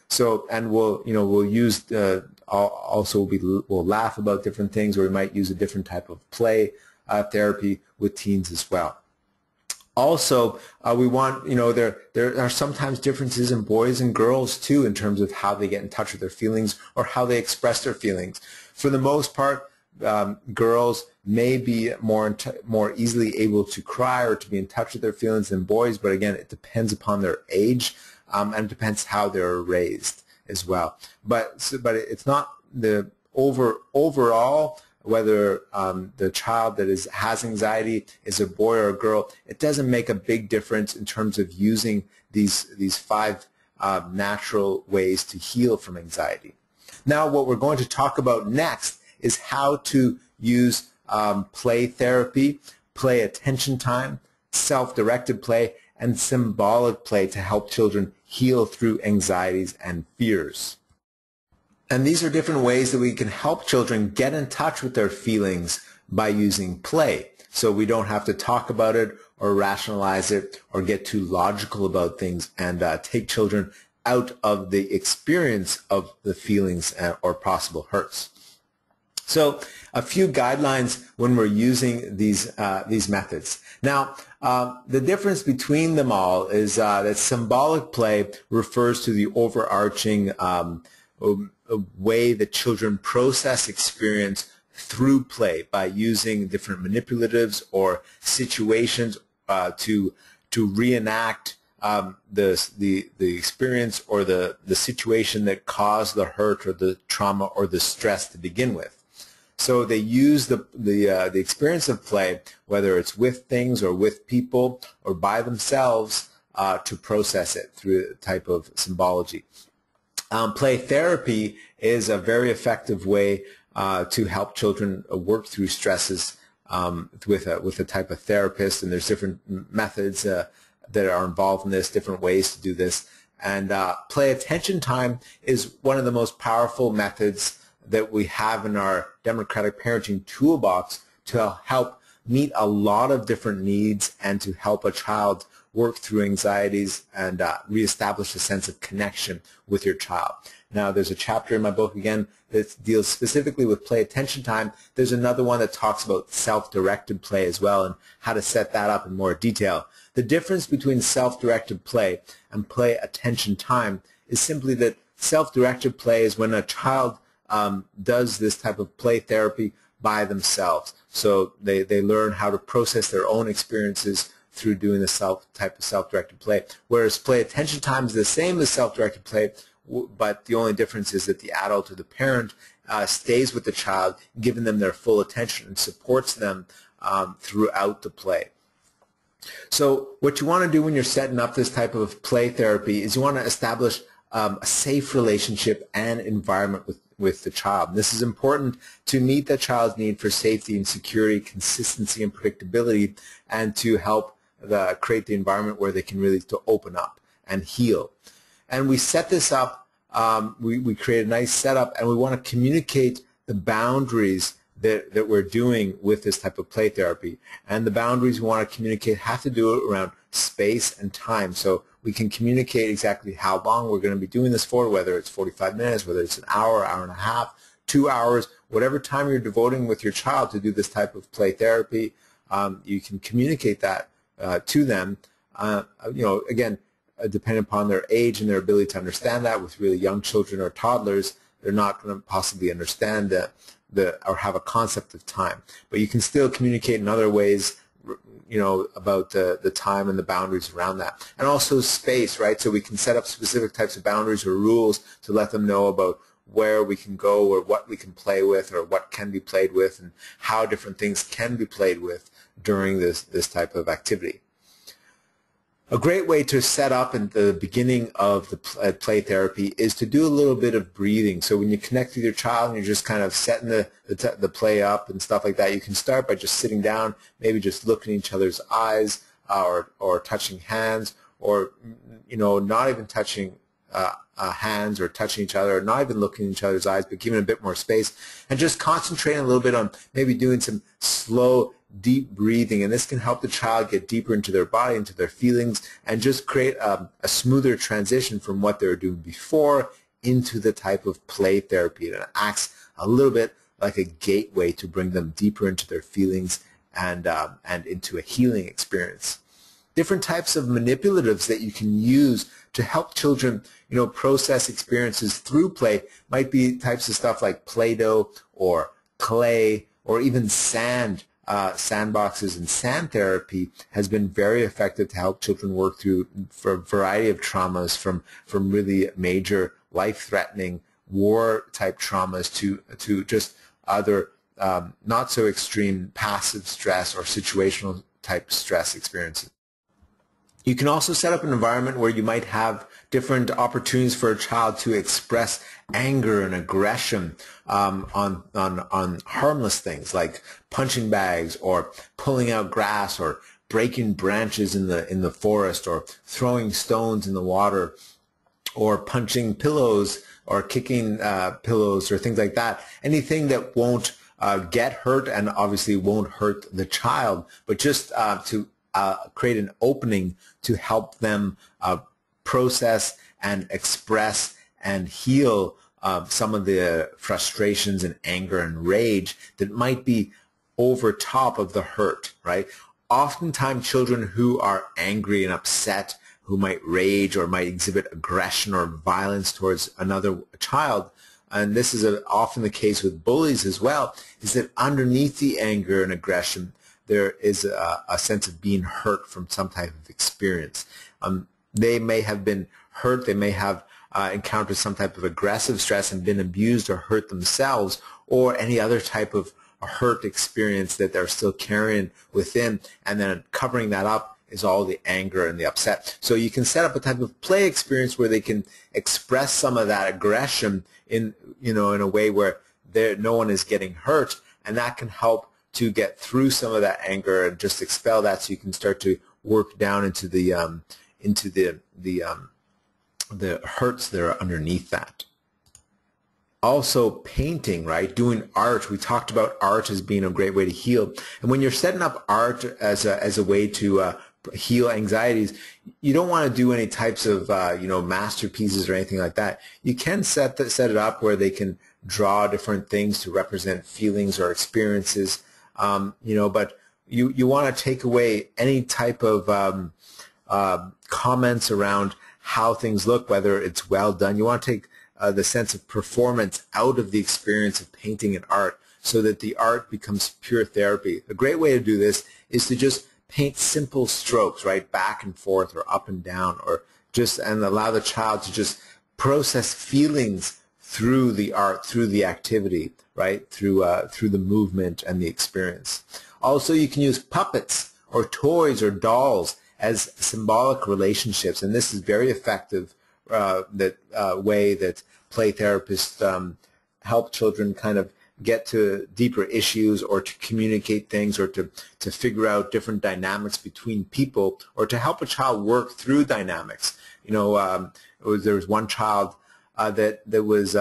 So, and we'll use we'll laugh about different things, or we might use a different type of play therapy with teens as well. Also, we want, there are sometimes differences in boys and girls too, in terms of how they get in touch with their feelings or how they express their feelings. For the most part, girls may be more easily able to cry or to be in touch with their feelings than boys, but again, it depends upon their age, and it depends how they're raised as well. But it's not the overall whether the child that has anxiety is a boy or a girl. It doesn't make a big difference in terms of using these 5 natural ways to heal from anxiety. Now, what we're going to talk about next is how to use play therapy, play attention time, self-directed play, and symbolic play to help children heal through anxieties and fears. And these are different ways that we can help children get in touch with their feelings by using play. So we don't have to talk about it or rationalize it or get too logical about things, and take children out of the experience of the feelings or possible hurts. So a few guidelines when we're using these methods. Now, the difference between them all is that symbolic play refers to the overarching way that children process experience through play by using different manipulatives or situations to reenact the experience or the situation that caused the hurt or the trauma or the stress to begin with. So they use the experience of play, whether it's with things or with people or by themselves, to process it through a type of symbology. Play therapy is a very effective way to help children work through stresses with a type of therapist, and there's different methods that are involved in this, different ways to do this. And play attention time is one of the most powerful methods that we have in our democratic parenting toolbox to help meet a lot of different needs and to help a child work through anxieties and reestablish a sense of connection with your child. Now, there's a chapter in my book, again, that deals specifically with play attention time. There's another one that talks about self-directed play as well and how to set that up in more detail. The difference between self-directed play and play attention time is simply that self-directed play is when a child does this type of play therapy by themselves. So they learn how to process their own experiences through doing the type of self-directed play. Whereas play attention time is the same as self-directed play, but the only difference is that the adult or the parent stays with the child, giving them their full attention and supports them throughout the play. So what you want to do when you're setting up this type of play therapy is you want to establish a safe relationship and environment with the child. This is important to meet the child's need for safety and security, consistency and predictability, and to help create the environment where they can really open up and heal. And we set this up, we create a nice setup, and we want to communicate the boundaries that we're doing with this type of play therapy. And the boundaries we want to communicate have to do it around space and time. So we can communicate exactly how long we're going to be doing this for, whether it's 45 minutes, whether it's an hour, hour and a half, 2 hours, whatever time you're devoting with your child to do this type of play therapy, you can communicate that to them. Again, depending upon their age and their ability to understand that. With really young children or toddlers, they're not going to possibly understand or have a concept of time. But you can still communicate in other ways, about the time and the boundaries around that. And also space, right? So we can set up specific types of boundaries or rules to let them know about where we can go or what we can play with or what can be played with and how different things can be played with during this type of activity. A great way to set up in the beginning of the play therapy is to do a little bit of breathing. So when you connect with your child and you're just kind of setting the play up and stuff like that, you can start by just sitting down, maybe just looking in each other's eyes or touching hands, or not even touching hands or touching each other, or not even looking in each other's eyes, but giving a bit more space and just concentrating a little bit on maybe doing some slow, deep breathing. And this can help the child get deeper into their body, into their feelings, and just create a smoother transition from what they were doing before into the type of play therapy. And it acts a little bit like a gateway to bring them deeper into their feelings and into a healing experience. Different types of manipulatives that you can use to help children, process experiences through play might be types of stuff like Play-Doh or clay, or even sand. Sandboxes and sand therapy has been very effective to help children work through for a variety of traumas, from really major life-threatening war-type traumas to just other not so extreme passive stress or situational type stress experiences. You can also set up an environment where you might have different opportunities for a child to express anger and aggression on harmless things like punching bags or pulling out grass or breaking branches in the forest or throwing stones in the water or punching pillows or kicking pillows or things like that. Anything that won't get hurt and obviously won't hurt the child, but just to create an opening to help them process and express and heal some of the frustrations and anger and rage that might be over top of the hurt, right? Oftentimes children who are angry and upset, who might rage or might exhibit aggression or violence towards another child, and this is often the case with bullies as well, is that underneath the anger and aggression there is a sense of being hurt from some type of experience. They may have been hurt, they may have encountered some type of aggressive stress and been abused or hurt themselves, or any other type of hurt experience that they're still carrying within, and then covering that up is all the anger and the upset. So you can set up a type of play experience where they can express some of that aggression in a way where no one is getting hurt, and that can help to get through some of that anger and just expel that, so you can start to work down into the hurts that are underneath that. Also, painting, right? Doing art. We talked about art as being a great way to heal. And when you're setting up art as a way to heal anxieties, you don't want to do any types of masterpieces or anything like that. You can set it up where they can draw different things to represent feelings or experiences. But you want to take away any type of comments around how things look, whether it's well done. You want to take the sense of performance out of the experience of painting and art, so that the art becomes pure therapy. A great way to do this is to just paint simple strokes, right, back and forth or up and down, and allow the child to just process feelings through the art, through the activity, right, through the movement and the experience. Also, you can use puppets or toys or dolls as symbolic relationships, and this is very effective way that play therapists help children kind of get to deeper issues, or to communicate things, or to figure out different dynamics between people, or to help a child work through dynamics. There was one child that was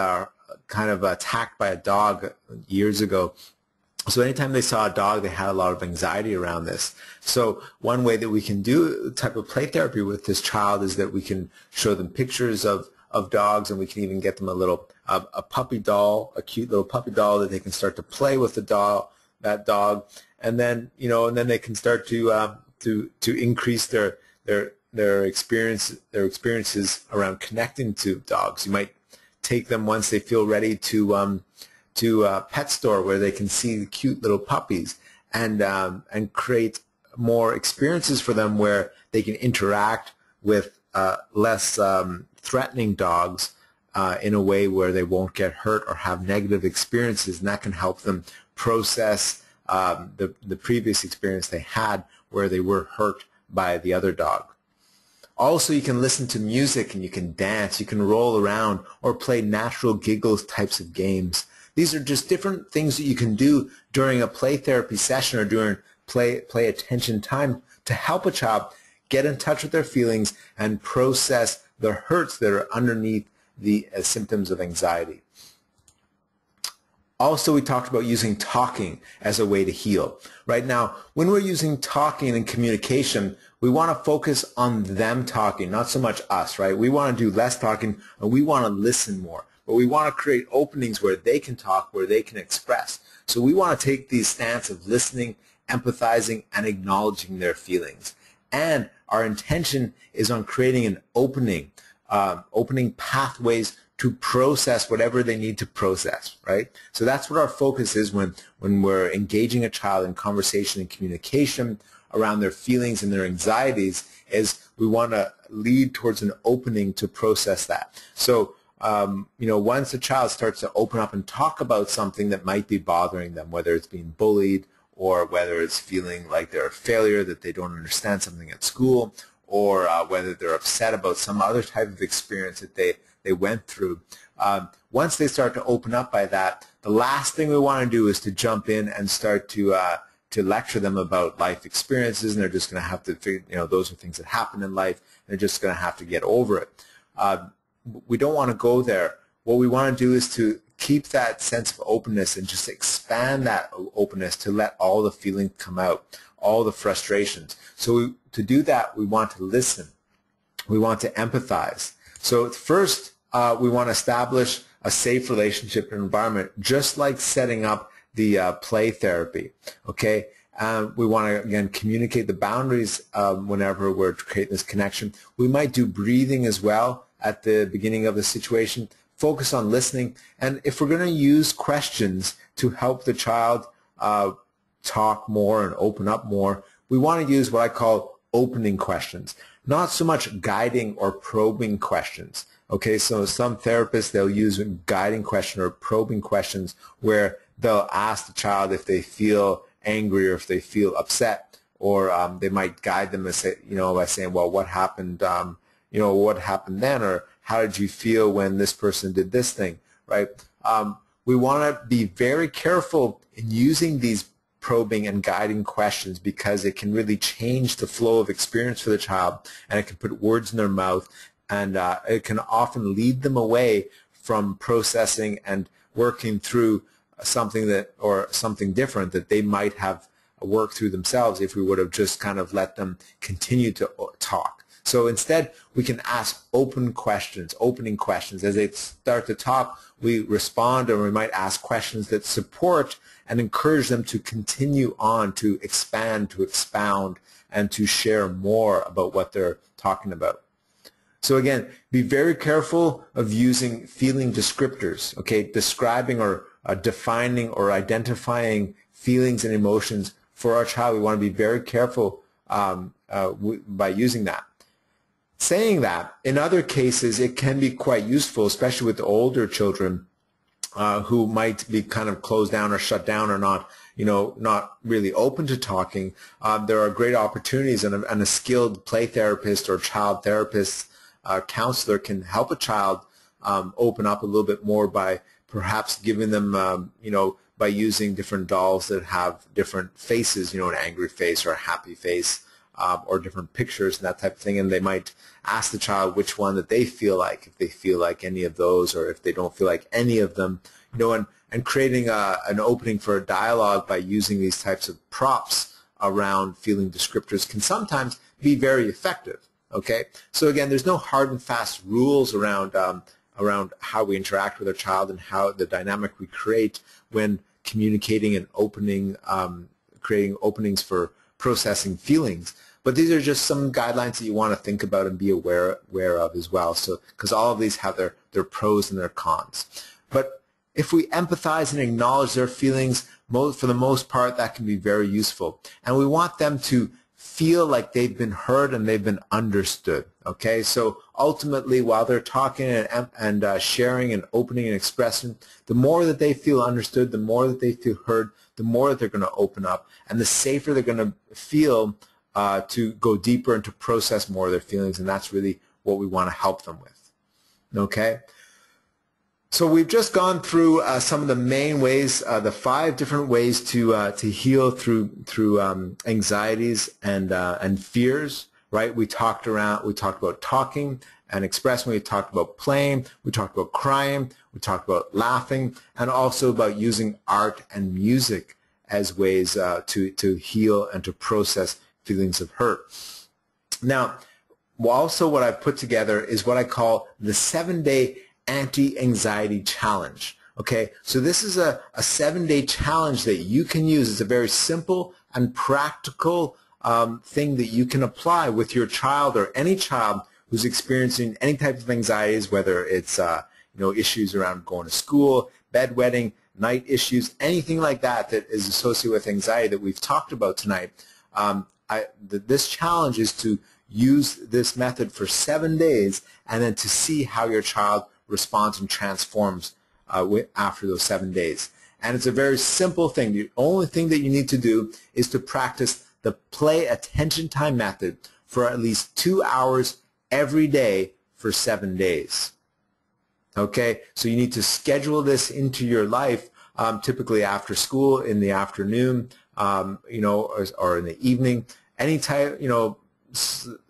kind of attacked by a dog years ago. So anytime they saw a dog, they had a lot of anxiety around this. So one way that we can do type of play therapy with this child is that we can show them pictures of dogs, and we can even get them a puppy doll, a cute little puppy doll that they can start to play with that dog, and then they can start to increase their experiences around connecting to dogs. You might take them, once they feel ready, to a pet store where they can see the cute little puppies, and create more experiences for them where they can interact with less threatening dogs in a way where they won't get hurt or have negative experiences, and that can help them process the previous experience they had where they were hurt by the other dog. Also, you can listen to music, and you can dance, you can roll around, or play natural giggles types of games. These are just different things that you can do during a play therapy session or during play attention time to help a child get in touch with their feelings and process the hurts that are underneath the symptoms of anxiety. Also, we talked about using talking as a way to heal. Right now, when we're using talking and communication, we want to focus on them talking, not so much us, right? We want to do less talking, and we want to listen more. But we want to create openings where they can talk, where they can express. So we want to take the stance of listening, empathizing, and acknowledging their feelings. And our intention is on creating an opening pathways to process whatever they need to process, right? So that's what our focus is when we're engaging a child in conversation and communication around their feelings and their anxieties, is we want to lead towards an opening to process that. So, once a child starts to open up and talk about something that might be bothering them, whether it's being bullied or whether it's feeling like they're a failure, that they don't understand something at school, or whether they're upset about some other type of experience that they went through. Once they start to open up by that, the last thing we want to do is to jump in and start to lecture them about life experiences, and they're just going to have to figure, those are things that happen in life, and they're just going to have to get over it. We don't want to go there. What we want to do is to keep that sense of openness and just expand that openness to let all the feelings come out, all the frustrations. So to do that, we want to listen. We want to empathize. So first, we want to establish a safe relationship and environment, just like setting up the play therapy, okay? We want to, again, communicate the boundaries whenever we're creating this connection. We might do breathing as well at the beginning of the situation, focus on listening, and if we're going to use questions to help the child talk more and open up more, we want to use what I call opening questions, not so much guiding or probing questions. Okay, so some therapists, they'll use guiding question or probing questions where they'll ask the child if they feel angry or if they feel upset, or they might guide them by saying, well, what happened, what happened then, or how did you feel when this person did this thing, right? We want to be very careful in using these probing and guiding questions, because it can really change the flow of experience for the child, and it can put words in their mouth, and it can often lead them away from processing and working through something different that they might have worked through themselves if we would have just kind of let them continue to talk. So instead, we can ask opening questions. As they start to talk, we respond, or we might ask questions that support and encourage them to continue on, to expand, to expound, and to share more about what they're talking about. So again, be very careful of using feeling descriptors, okay? Describing or defining or identifying feelings and emotions for our child. We want to be very careful by using that. Saying that, in other cases, it can be quite useful, especially with the older children who might be kind of closed down or shut down, or not really open to talking. There are great opportunities, and a skilled play therapist or child therapist counselor can help a child open up a little bit more by perhaps giving them, by using different dolls that have different faces, an angry face or a happy face, or different pictures and that type of thing, and they might ask the child which one that they feel like, if they feel like any of those, or if they don't feel like any of them, and creating an opening for a dialogue by using these types of props around feeling descriptors can sometimes be very effective. Okay, so again, there's no hard and fast rules around how we interact with our child and how the dynamic we create when communicating and creating openings for processing feelings. But these are just some guidelines that you want to think about and be aware of as well. So, because all of these have their pros and their cons. But if we empathize and acknowledge their feelings, for the most part, that can be very useful. And we want them to feel like they've been heard and they've been understood. Okay, so ultimately, while they're talking and sharing and opening and expressing, the more that they feel understood, the more that they feel heard, the more that they're going to open up, and the safer they're going to feel to go deeper and to process more of their feelings, and that's really what we want to help them with. Okay? So we've just gone through some of the main ways, the 5 different ways to heal through anxieties and fears. Right? We talked about talking and expressing. We talked about playing. We talked about crying. We talked about laughing, and also about using art and music as ways to heal and to process feelings of hurt. Now, also what I've put together is what I call the 7-day anti-anxiety challenge. Okay, so this is a 7-day challenge that you can use. It's a very simple and practical thing that you can apply with your child or any child who's experiencing any type of anxieties, whether it's issues around going to school, bedwetting, night issues, anything like that that is associated with anxiety that we've talked about tonight. This challenge is to use this method for 7 days and then to see how your child responds and transforms after those 7 days. And it's a very simple thing. The only thing that you need to do is to practice the play attention time method for at least 2 hours every day for 7 days. Okay, so you need to schedule this into your life, typically after school, in the afternoon, or in the evening. Anytime,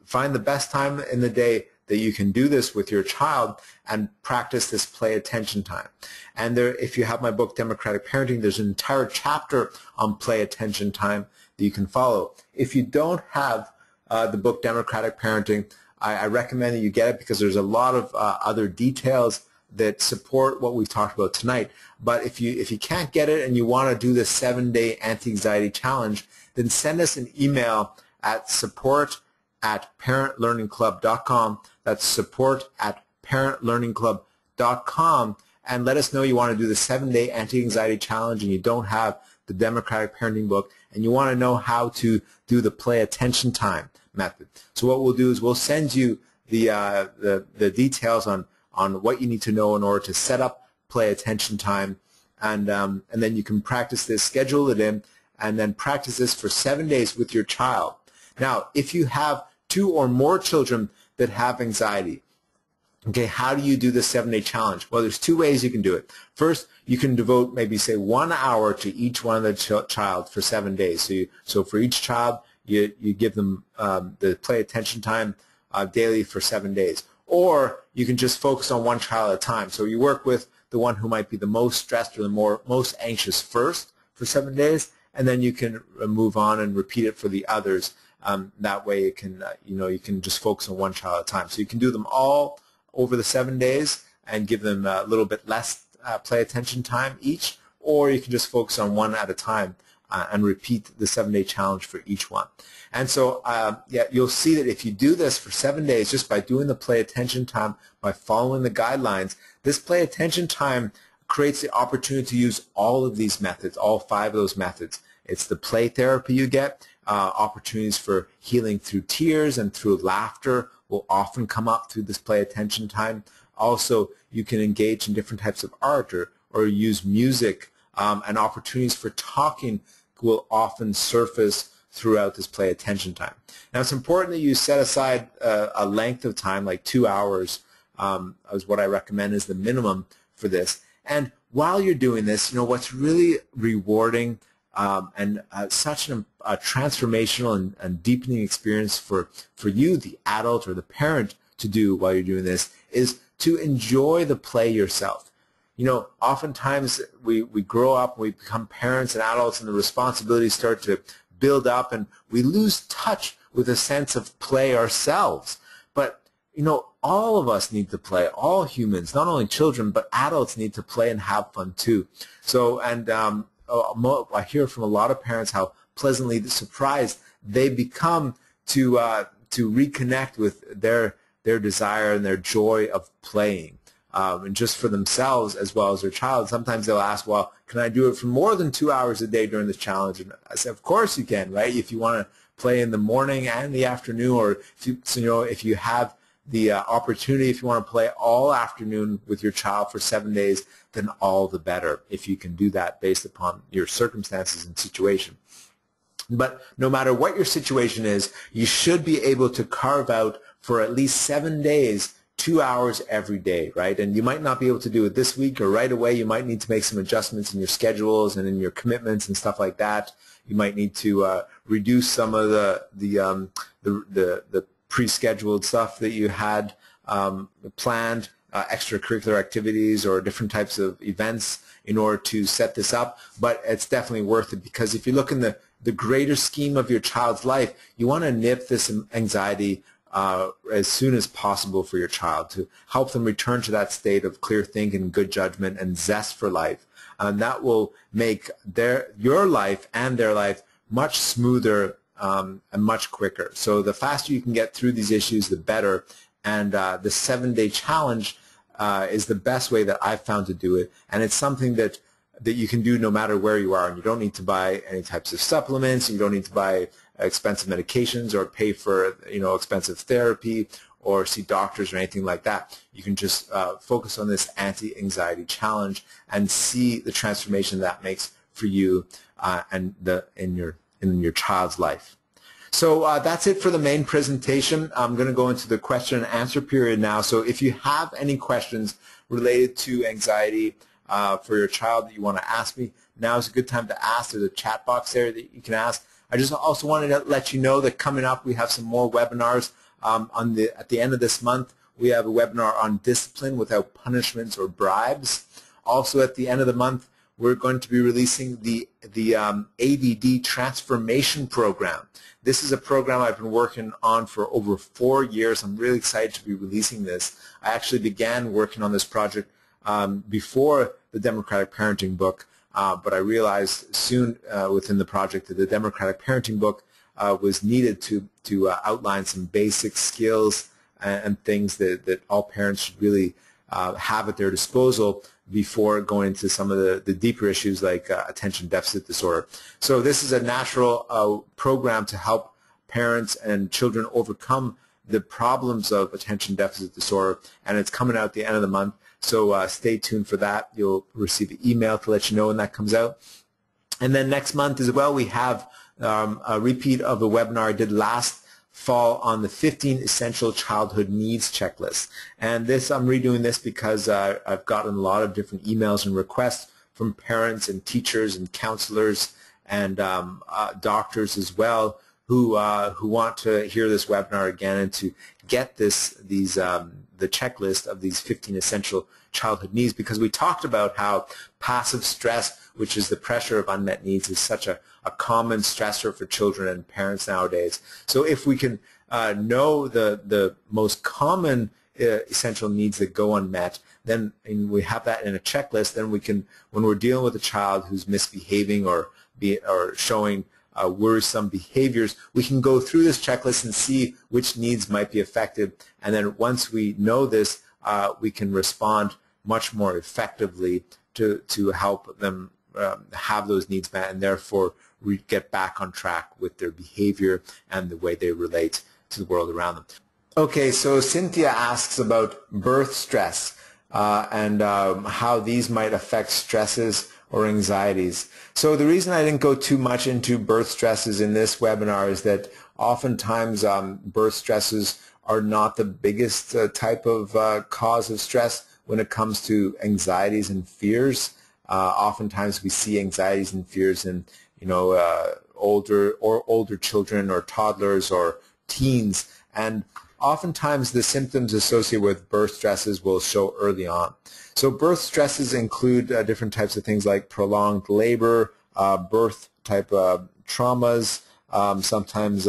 find the best time in the day that you can do this with your child and practice this play attention time. And if you have my book, Democratic Parenting, there's an entire chapter on play attention time that you can follow. If you don't have the book, Democratic Parenting, I recommend that you get it because there's a lot of other details that support what we've talked about tonight. But if you can't get it and you want to do this 7-day anti-anxiety challenge, then send us an email at support@parentlearningclub.com. That's support@parentlearningclub.com, and let us know you want to do the 7-day anti-anxiety challenge and you don't have the Democratic Parenting book and you want to know how to do the play attention time method. So what we'll do is we'll send you the details on what you need to know in order to set up play attention time, and then you can practice this, schedule it in, and then practice this for 7 days with your child. Now, if you have 2 or more children that have anxiety, okay, how do you do the 7-day challenge? Well, there's 2 ways you can do it. First, you can devote maybe, say, 1 hour to each one of the child for 7 days. So for each child, you give them the play attention time daily for 7 days. Or you can just focus on one child at a time. So you work with the one who might be the most stressed or the most anxious first for 7 days, and then you can move on and repeat it for the others. That way you can just focus on one child at a time. So you can do them all over the 7 days and give them a little bit less play attention time each, or you can just focus on one at a time and repeat the 7-day challenge for each one. And so you'll see that if you do this for 7 days just by doing the play attention time, by following the guidelines, this play attention time creates the opportunity to use all of these methods, all 5 of those methods. It's the play therapy you get, opportunities for healing through tears and through laughter will often come up through this play attention time. Also, you can engage in different types of art or use music, and opportunities for talking will often surface throughout this play attention time. Now, it's important that you set aside a length of time, like 2 hours, is what I recommend is the minimum for this. And while you're doing this, what's really rewarding and such a transformational and deepening experience for you, the adult or the parent, to do while you're doing this is to enjoy the play yourself. Oftentimes we grow up, we become parents and adults, and the responsibilities start to build up, and we lose touch with a sense of play ourselves. But, all of us need to play. All humans, not only children, but adults need to play and have fun too. So, and I hear from a lot of parents how pleasantly surprised they become to reconnect with their desire and their joy of playing. And just for themselves as well as their child. Sometimes they'll ask, well, can I do it for more than 2 hours a day during this challenge? And I say, of course you can, right? If you want to play in the morning and the afternoon, or if you have the opportunity, if you want to play all afternoon with your child for 7 days, then all the better if you can do that based upon your circumstances and situation. But no matter what your situation is, you should be able to carve out for at least 7 days 2 hours every day, right? And you might not be able to do it this week or right away. You might need to make some adjustments in your schedules and in your commitments and stuff like that. You might need to reduce some of the pre-scheduled stuff that you had planned, extracurricular activities or different types of events in order to set this up. But it's definitely worth it, because if you look in the greater scheme of your child's life, you want to nip this anxiety as soon as possible for your child, to help them return to that state of clear thinking, good judgment, and zest for life. And that will make your life and their life much smoother and much quicker. So the faster you can get through these issues, the better. And the 7-day challenge is the best way that I've found to do it, and it's something that you can do no matter where you are, and you don't need to buy any types of supplements, you don't need to buy expensive medications or pay for expensive therapy or see doctors or anything like that. You can just focus on this anti-anxiety challenge and see the transformation that makes for you and in your child's life. So that's it for the main presentation. I'm going to go into the question and answer period now. So if you have any questions related to anxiety for your child that you want to ask me, now is a good time to ask. There's a chat box there that you can ask. I just also wanted to let you know that coming up we have some more webinars. At the end of this month, we have a webinar on discipline without punishments or bribes. Also at the end of the month, we're going to be releasing the ADD transformation program. This is a program I've been working on for over 4 years. I'm really excited to be releasing this. I actually began working on this project before the Democratic Parenting book, but I realized soon within the project that the Democratic Parenting book was needed to outline some basic skills and things that all parents should really have at their disposal before going into some of the deeper issues like attention deficit disorder. So this is a natural program to help parents and children overcome the problems of attention deficit disorder, and it's coming out at the end of the month. So stay tuned for that. You'll receive an email to let you know when that comes out. And then next month as well, we have a repeat of the webinar I did last fall on the 15 essential childhood needs checklist. And this, I'm redoing this because I've gotten a lot of different emails and requests from parents and teachers and counselors and doctors as well who want to hear this webinar again and to get the checklist of these 15 essential childhood needs, because we talked about how passive stress, which is the pressure of unmet needs, is such a common stressor for children and parents nowadays. So if we can know the most common essential needs that go unmet, then and we have that in a checklist, then we can, when we're dealing with a child who's misbehaving or showing worrisome behaviors, we can go through this checklist and see which needs might be affected, and then once we know this, we can respond much more effectively to help them have those needs met, and therefore get back on track with their behavior and the way they relate to the world around them. Okay, so Cynthia asks about birth stress and how these might affect stresses or anxieties. So the reason I didn't go too much into birth stresses in this webinar is that oftentimes birth stresses are not the biggest type of cause of stress when it comes to anxieties and fears. Oftentimes we see anxieties and fears in older children or toddlers or teens, and oftentimes the symptoms associated with birth stresses will show early on. So birth stresses include different types of things like prolonged labor, birth type traumas, sometimes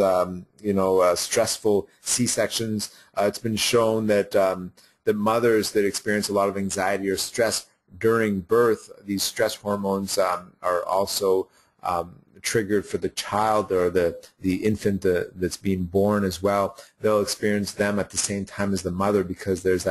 stressful C-sections. It's been shown that the mothers that experience a lot of anxiety or stress during birth, these stress hormones are also triggered for the child or the infant that's being born as well. They'll experience them at the same time as the mother, because there's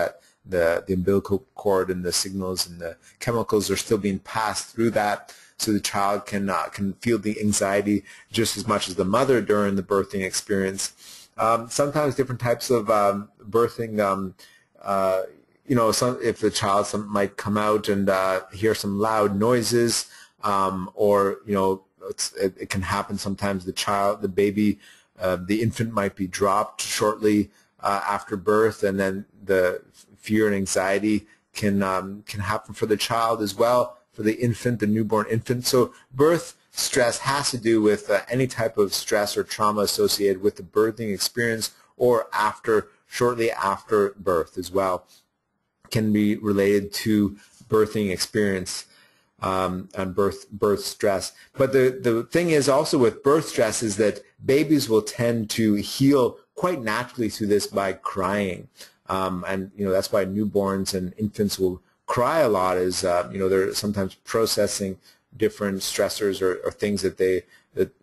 the umbilical cord and the signals and the chemicals are still being passed through that, so the child can feel the anxiety just as much as the mother during the birthing experience. Sometimes different types of birthing, if the child might come out and hear some loud noises, or it can happen sometimes the baby, the infant might be dropped shortly after birth, and then the fear and anxiety can happen for the child as well, for the infant, the newborn infant. So birth stress has to do with any type of stress or trauma associated with the birthing experience or shortly after birth as well. Can be related to birthing experience and birth stress. But the thing is also with birth stress is that babies will tend to heal quite naturally through this by crying. And that's why newborns and infants will cry a lot, is they're sometimes processing different stressors or things that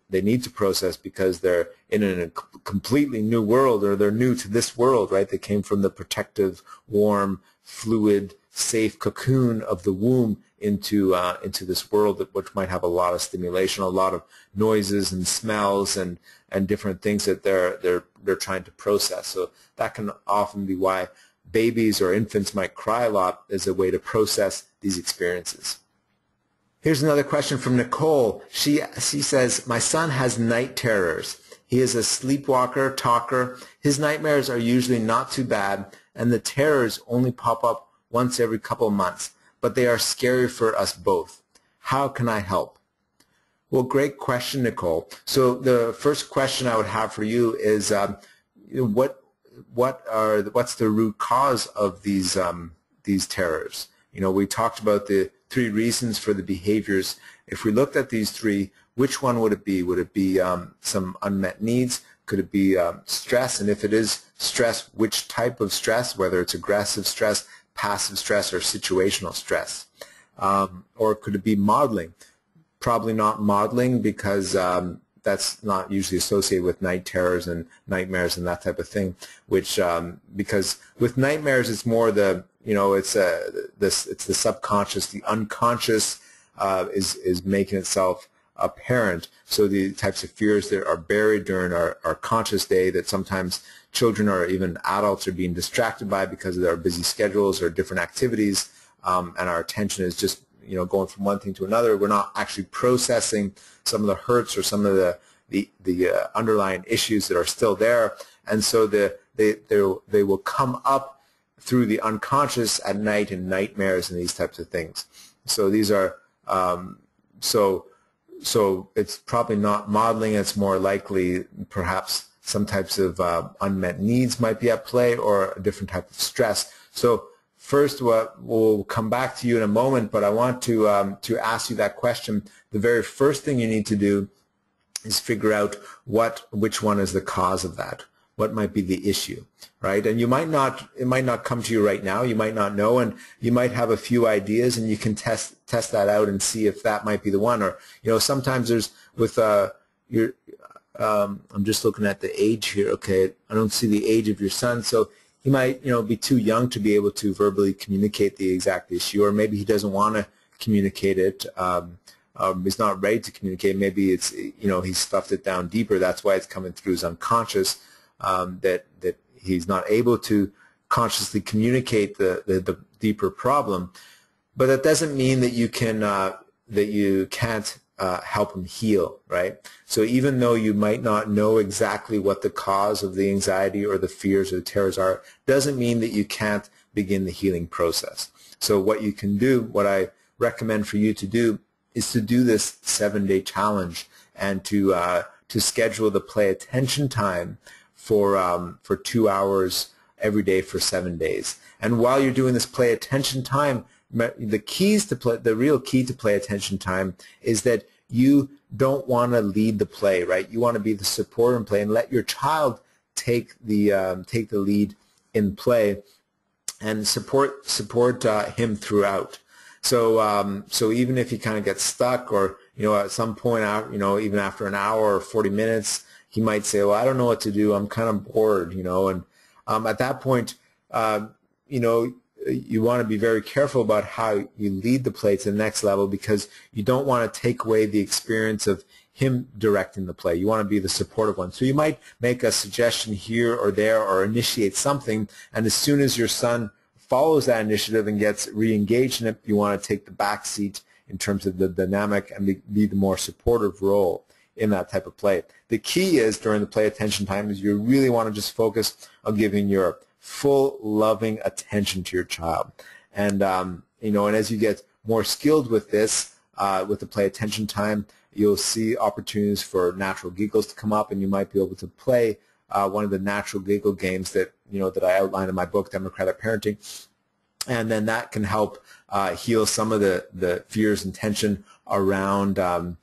they need to process because they're in a completely new world, or they're new to this world, right? They came from the protective, warm, fluid, safe cocoon of the womb into this world which might have a lot of stimulation, a lot of noises and smells and different things that they're trying to process. So that can often be why babies or infants might cry a lot, as a way to process these experiences. Here's another question from Nicole. She says, my son has night terrors. He is a sleepwalker, talker. His nightmares are usually not too bad, and the terrors only pop up once every couple of months, but they are scary for us both. How can I help? Well, great question, Nicole. So the first question I would have for you is, what's the root cause of these terrors? We talked about the 3 reasons for the behaviors. If we looked at these 3, which one would it be? Would it be some unmet needs? Could it be stress? And if it is stress, which type of stress, whether it's aggressive stress, passive stress, or situational stress? Or could it be modeling? Probably not modeling, because that's not usually associated with night terrors and nightmares and that type of thing. Which because with nightmares, it's more it's the subconscious, the unconscious is making itself apparent. So the types of fears that are buried during our conscious day, that sometimes children or even adults are being distracted by because of their busy schedules or different activities, and our attention is just going from one thing to another. We're not actually processing some of the hurts or some of the underlying issues that are still there, and so they will come up through the unconscious at night in nightmares and these types of things. So these are so it's probably not modeling. It's more likely perhaps some types of unmet needs might be at play, or a different type of stress. So first, we'll come back to you in a moment, but I want to ask you that question. The very first thing you need to do is figure out which one is the cause of that. What might be the issue, right? And it might not come to you right now. You might not know, and you might have a few ideas, and you can test that out and see if that might be the one. Or sometimes there's with I'm just looking at the age here. Okay, I don't see the age of your son, so he might be too young to be able to verbally communicate the exact issue, or maybe he doesn't want to communicate it. He's not ready to communicate. Maybe it's he's stuffed it down deeper. That's why it's coming through his unconscious. That he's not able to consciously communicate the deeper problem, but that doesn't mean that you can't help him heal, right? So even though you might not know exactly what the cause of the anxiety or the fears or the terrors are, doesn't mean that you can't begin the healing process. So what you can do, what I recommend for you to do, is to do this 7-day challenge, and to schedule the play attention time for 2 hours every day for 7 days. And while you're doing this play attention time, the real key to play attention time is that you don't want to lead the play, right? You want to be the supporter in play, and let your child take the lead in play, and support him throughout. So even if he kind of gets stuck, or at some point out, even after an hour or 40 minutes, he might say, well, I don't know what to do. I'm kind of bored, and at that point, you want to be very careful about how you lead the play to the next level, because you don't want to take away the experience of him directing the play. You want to be the supportive one. So you might make a suggestion here or there, or initiate something, and as soon as your son follows that initiative and gets re-engaged in it, you want to take the back seat in terms of the dynamic and be the more supportive role in that type of play. The key is, during the play attention time, is you really want to just focus on giving your full loving attention to your child. And and as you get more skilled with this, with the play attention time, you'll see opportunities for natural giggles to come up, and you might be able to play one of the natural giggle games that that I outline in my book, Democratic Parenting, and then that can help heal some of the fears and tension around that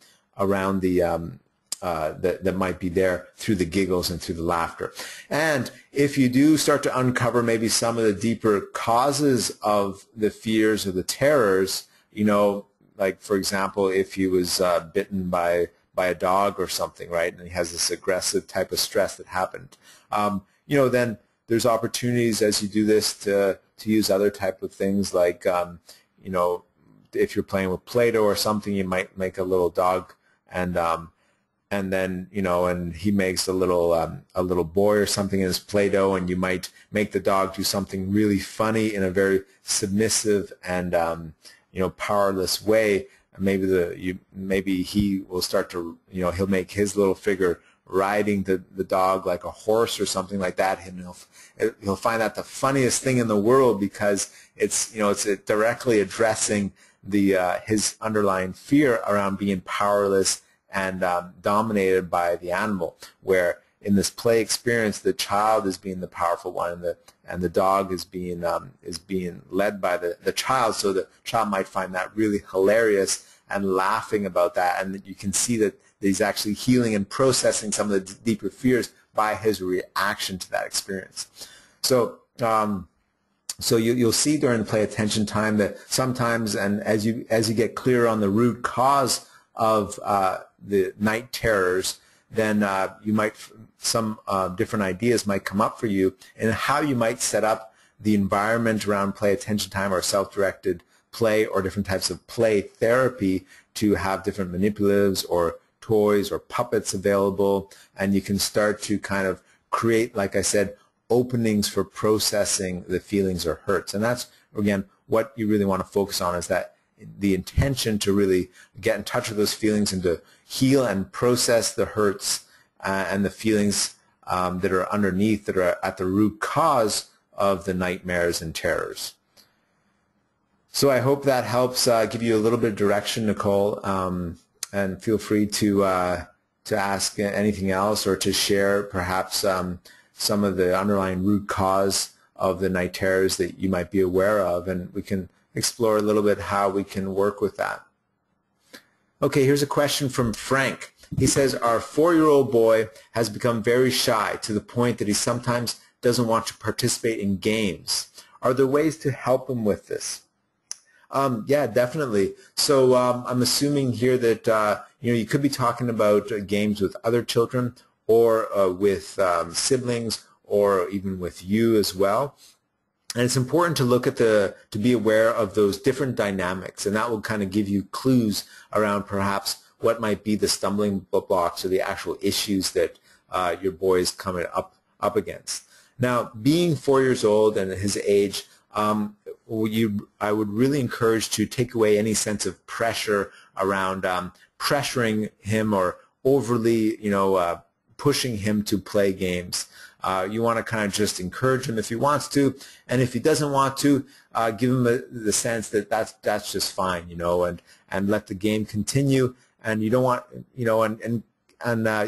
might be there through the giggles and through the laughter. And if you do start to uncover maybe some of the deeper causes of the fears or the terrors, like for example, if he was bitten by by a dog or something, right? And he has this aggressive type of stress that happened. You know, then there's opportunities as you do this to use other type of things like, you know, if you're playing with Play-Doh or something, you might make a little dog, and then, you know, and he makes a little boy or something in his Play-Doh, and you might make the dog do something really funny in a very submissive and you know, powerless way. And maybe he will start to, you know, he'll make his little figure riding the dog like a horse or something like that, and he'll find that the funniest thing in the world, because it's, you know, it's directly addressing his underlying fear around being powerless and dominated by the animal, where in this play experience the child is being the powerful one, and the dog is being led by the child. So the child might find that really hilarious and laughing about that, and you can see that he's actually healing and processing some of the deeper fears by his reaction to that experience. So so you'll see during the play attention time that sometimes, and as you get clear on the root cause of the night terrors, then you might, some different ideas might come up for you and how you might set up the environment around play attention time or self-directed play or different types of play therapy to have different manipulatives or toys or puppets available, and you can start to kind of create, like I said, openings for processing the feelings or hurts. And that's, again, what you really want to focus on, is that the intention to really get in touch with those feelings and to heal and process the hurts and the feelings that are underneath, that are at the root cause of the nightmares and terrors. So I hope that helps give you a little bit of direction, Nicole, and feel free to ask anything else or to share perhaps some of the underlying root cause of the night terrors that you might be aware of, and we can explore a little bit how we can work with that. Okay, here's a question from Frank. He says, our 4-year-old boy has become very shy to the point that he sometimes doesn't want to participate in games. Are there ways to help him with this? Yeah, definitely. So I'm assuming here that you know, you could be talking about games with other children, or with siblings, or even with you as well. And it's important to look at to be aware of those different dynamics, and that will kind of give you clues around perhaps what might be the stumbling blocks or the actual issues that your boy is coming up against. Now, being 4 years old and at his age, I would really encourage to take away any sense of pressure around pressuring him or overly, you know, pushing him to play games. You want to kind of just encourage him if he wants to, and if he doesn't want to, give him the sense that that's just fine, you know, and let the game continue. And you don't want, you know, and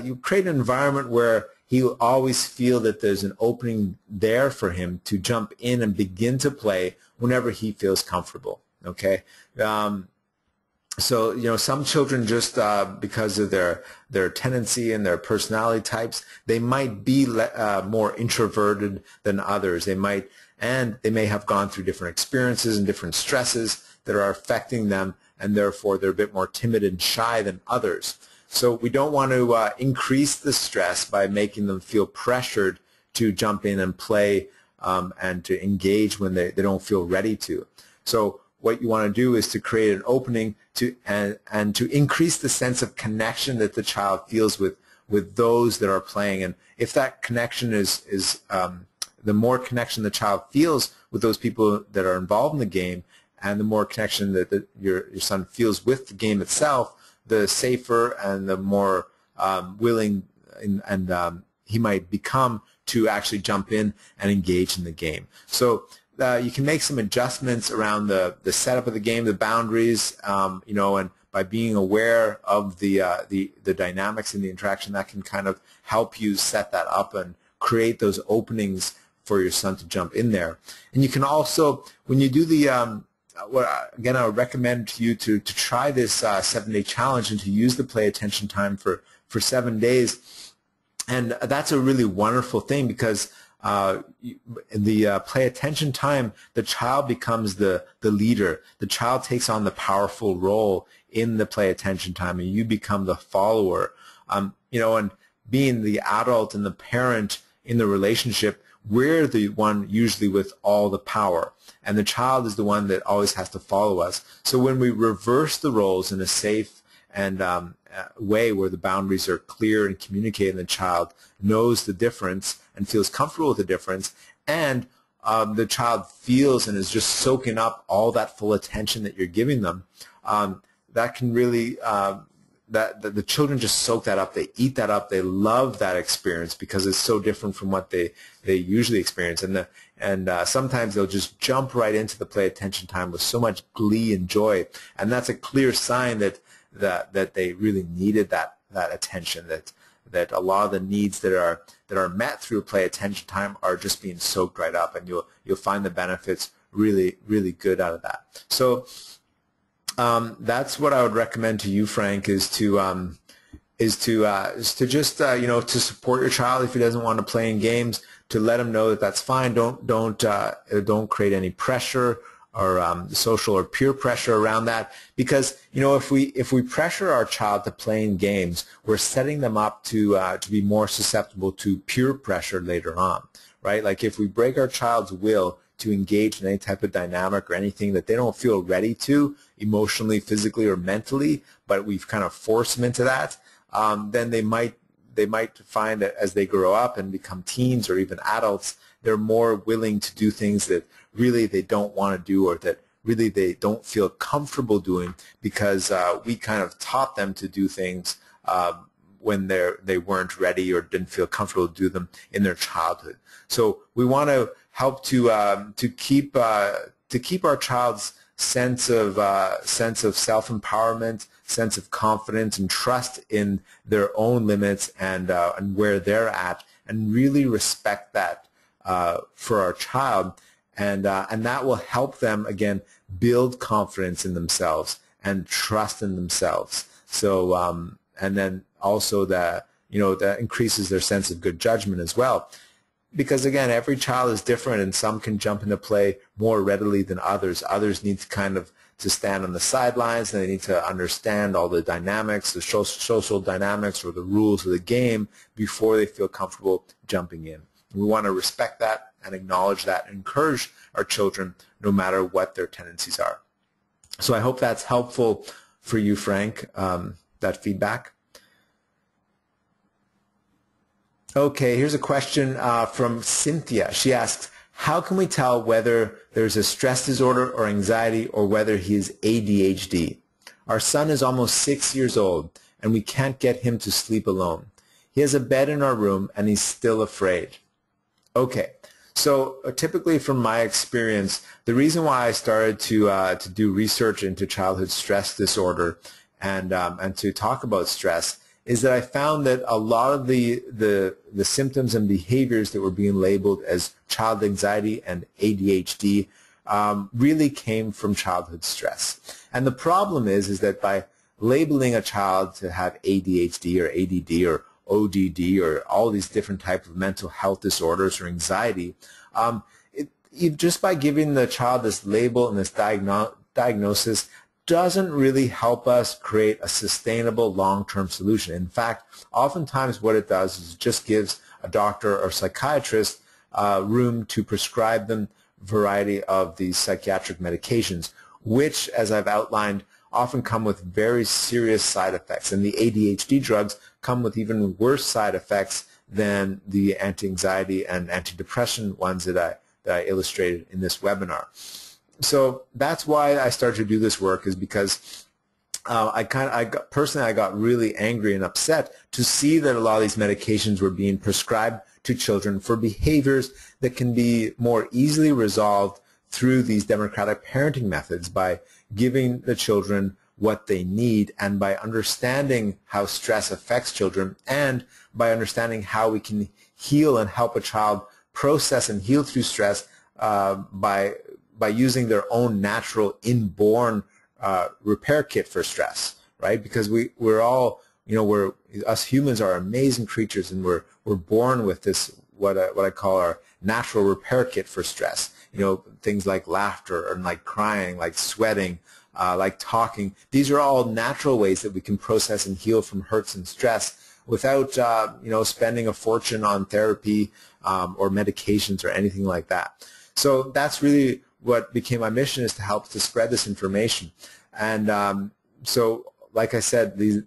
you create an environment where he'll always feel that there's an opening there for him to jump in and begin to play whenever he feels comfortable. Okay. So, you know, some children just because of their tendency and their personality types, they might be more introverted than others. They may have gone through different experiences and different stresses that are affecting them, and therefore they're a bit more timid and shy than others. So we don't want to increase the stress by making them feel pressured to jump in and play and to engage when they don't feel ready to. So what you want to do is to create an opening and to increase the sense of connection that the child feels with those that are playing. And if that connection is the more connection the child feels with those people that are involved in the game, and the more connection that your son feels with the game itself, the safer and the more willing and he might become to actually jump in and engage in the game. So you can make some adjustments around the setup of the game, the boundaries, you know, and by being aware of the dynamics and the interaction, that can kind of help you set that up and create those openings for your son to jump in there. And you can also, when you do the again, I would recommend to you to try this 7-day challenge and to use the play attention time for 7 days. And that's a really wonderful thing, because the play attention time, the child becomes the leader. The child takes on the powerful role in the play attention time, and you become the follower. And being the adult and the parent in the relationship, we're the one usually with all the power, and the child is the one that always has to follow us. So when we reverse the roles in a safe and way where the boundaries are clear and communicated, and the child knows the difference and feels comfortable with the difference, and the child feels and is just soaking up all that full attention that you're giving them, that can really that the children just soak that up, they eat that up, they love that experience because it's so different from what they usually experience, and sometimes they'll just jump right into the play attention time with so much glee and joy, and that's a clear sign that they really needed that attention, that a lot of the needs that are met through play attention time are just being soaked right up, and you'll find the benefits really, really good out of that. So that's what I would recommend to you, Frank, is to just to support your child if he doesn't want to play in games, to let him know that that's fine. Don't create any pressure or social or peer pressure around that, because if we pressure our child to play in games, we're setting them up to be more susceptible to peer pressure later on, right? Like if we break our child's will to engage in any type of dynamic or anything that they don't feel ready to emotionally, physically, or mentally, but we've kind of forced them into that, then they might find that as they grow up and become teens or even adults, they're more willing to do things that really they don't want to do, or that really they don't feel comfortable doing, because we kind of taught them to do things when they weren't ready or didn't feel comfortable to do them in their childhood. So we want to help to keep our child's sense of self-empowerment, sense of confidence, and trust in their own limits and where they're at, and really respect that for our child, and that will help them again build confidence in themselves and trust in themselves. So and then also that increases their sense of good judgment as well. Because again, every child is different, and some can jump into play more readily than others. Others need to stand on the sidelines, and they need to understand all the dynamics, the social dynamics or the rules of the game before they feel comfortable jumping in. We want to respect that and acknowledge that and encourage our children no matter what their tendencies are. So I hope that's helpful for you, Frank, that feedback. Okay, here's a question from Cynthia. She asks, how can we tell whether there's a stress disorder or anxiety, or whether he is ADHD? Our son is almost 6 years old, and we can't get him to sleep alone. He has a bed in our room, and he's still afraid. Okay, so typically from my experience, the reason why I started to do research into childhood stress disorder and to talk about stress is that I found that a lot of the symptoms and behaviors that were being labeled as child anxiety and ADHD really came from childhood stress. And the problem is that by labeling a child to have ADHD or ADD or ODD or all these different types of mental health disorders or anxiety, just by giving the child this label and this diagnosis doesn't really help us create a sustainable long-term solution. In fact, oftentimes what it does is it just gives a doctor or psychiatrist room to prescribe them a variety of these psychiatric medications, which, as I've outlined, often come with very serious side effects. And the ADHD drugs come with even worse side effects than the anti-anxiety and antidepressant ones that I illustrated in this webinar. So that's why I started to do this work, is because I got really angry and upset to see that a lot of these medications were being prescribed to children for behaviors that can be more easily resolved through these democratic parenting methods, by giving the children what they need, and by understanding how stress affects children, and by understanding how we can heal and help a child process and heal through stress by using their own natural inborn repair kit for stress, right? Because we're all, us humans are amazing creatures, and we're born with this what I call our natural repair kit for stress. Things like laughter and like crying, like sweating, like talking. These are all natural ways that we can process and heal from hurts and stress without spending a fortune on therapy or medications or anything like that. So that's really what became my mission, is to help to spread this information. And so, like I said, it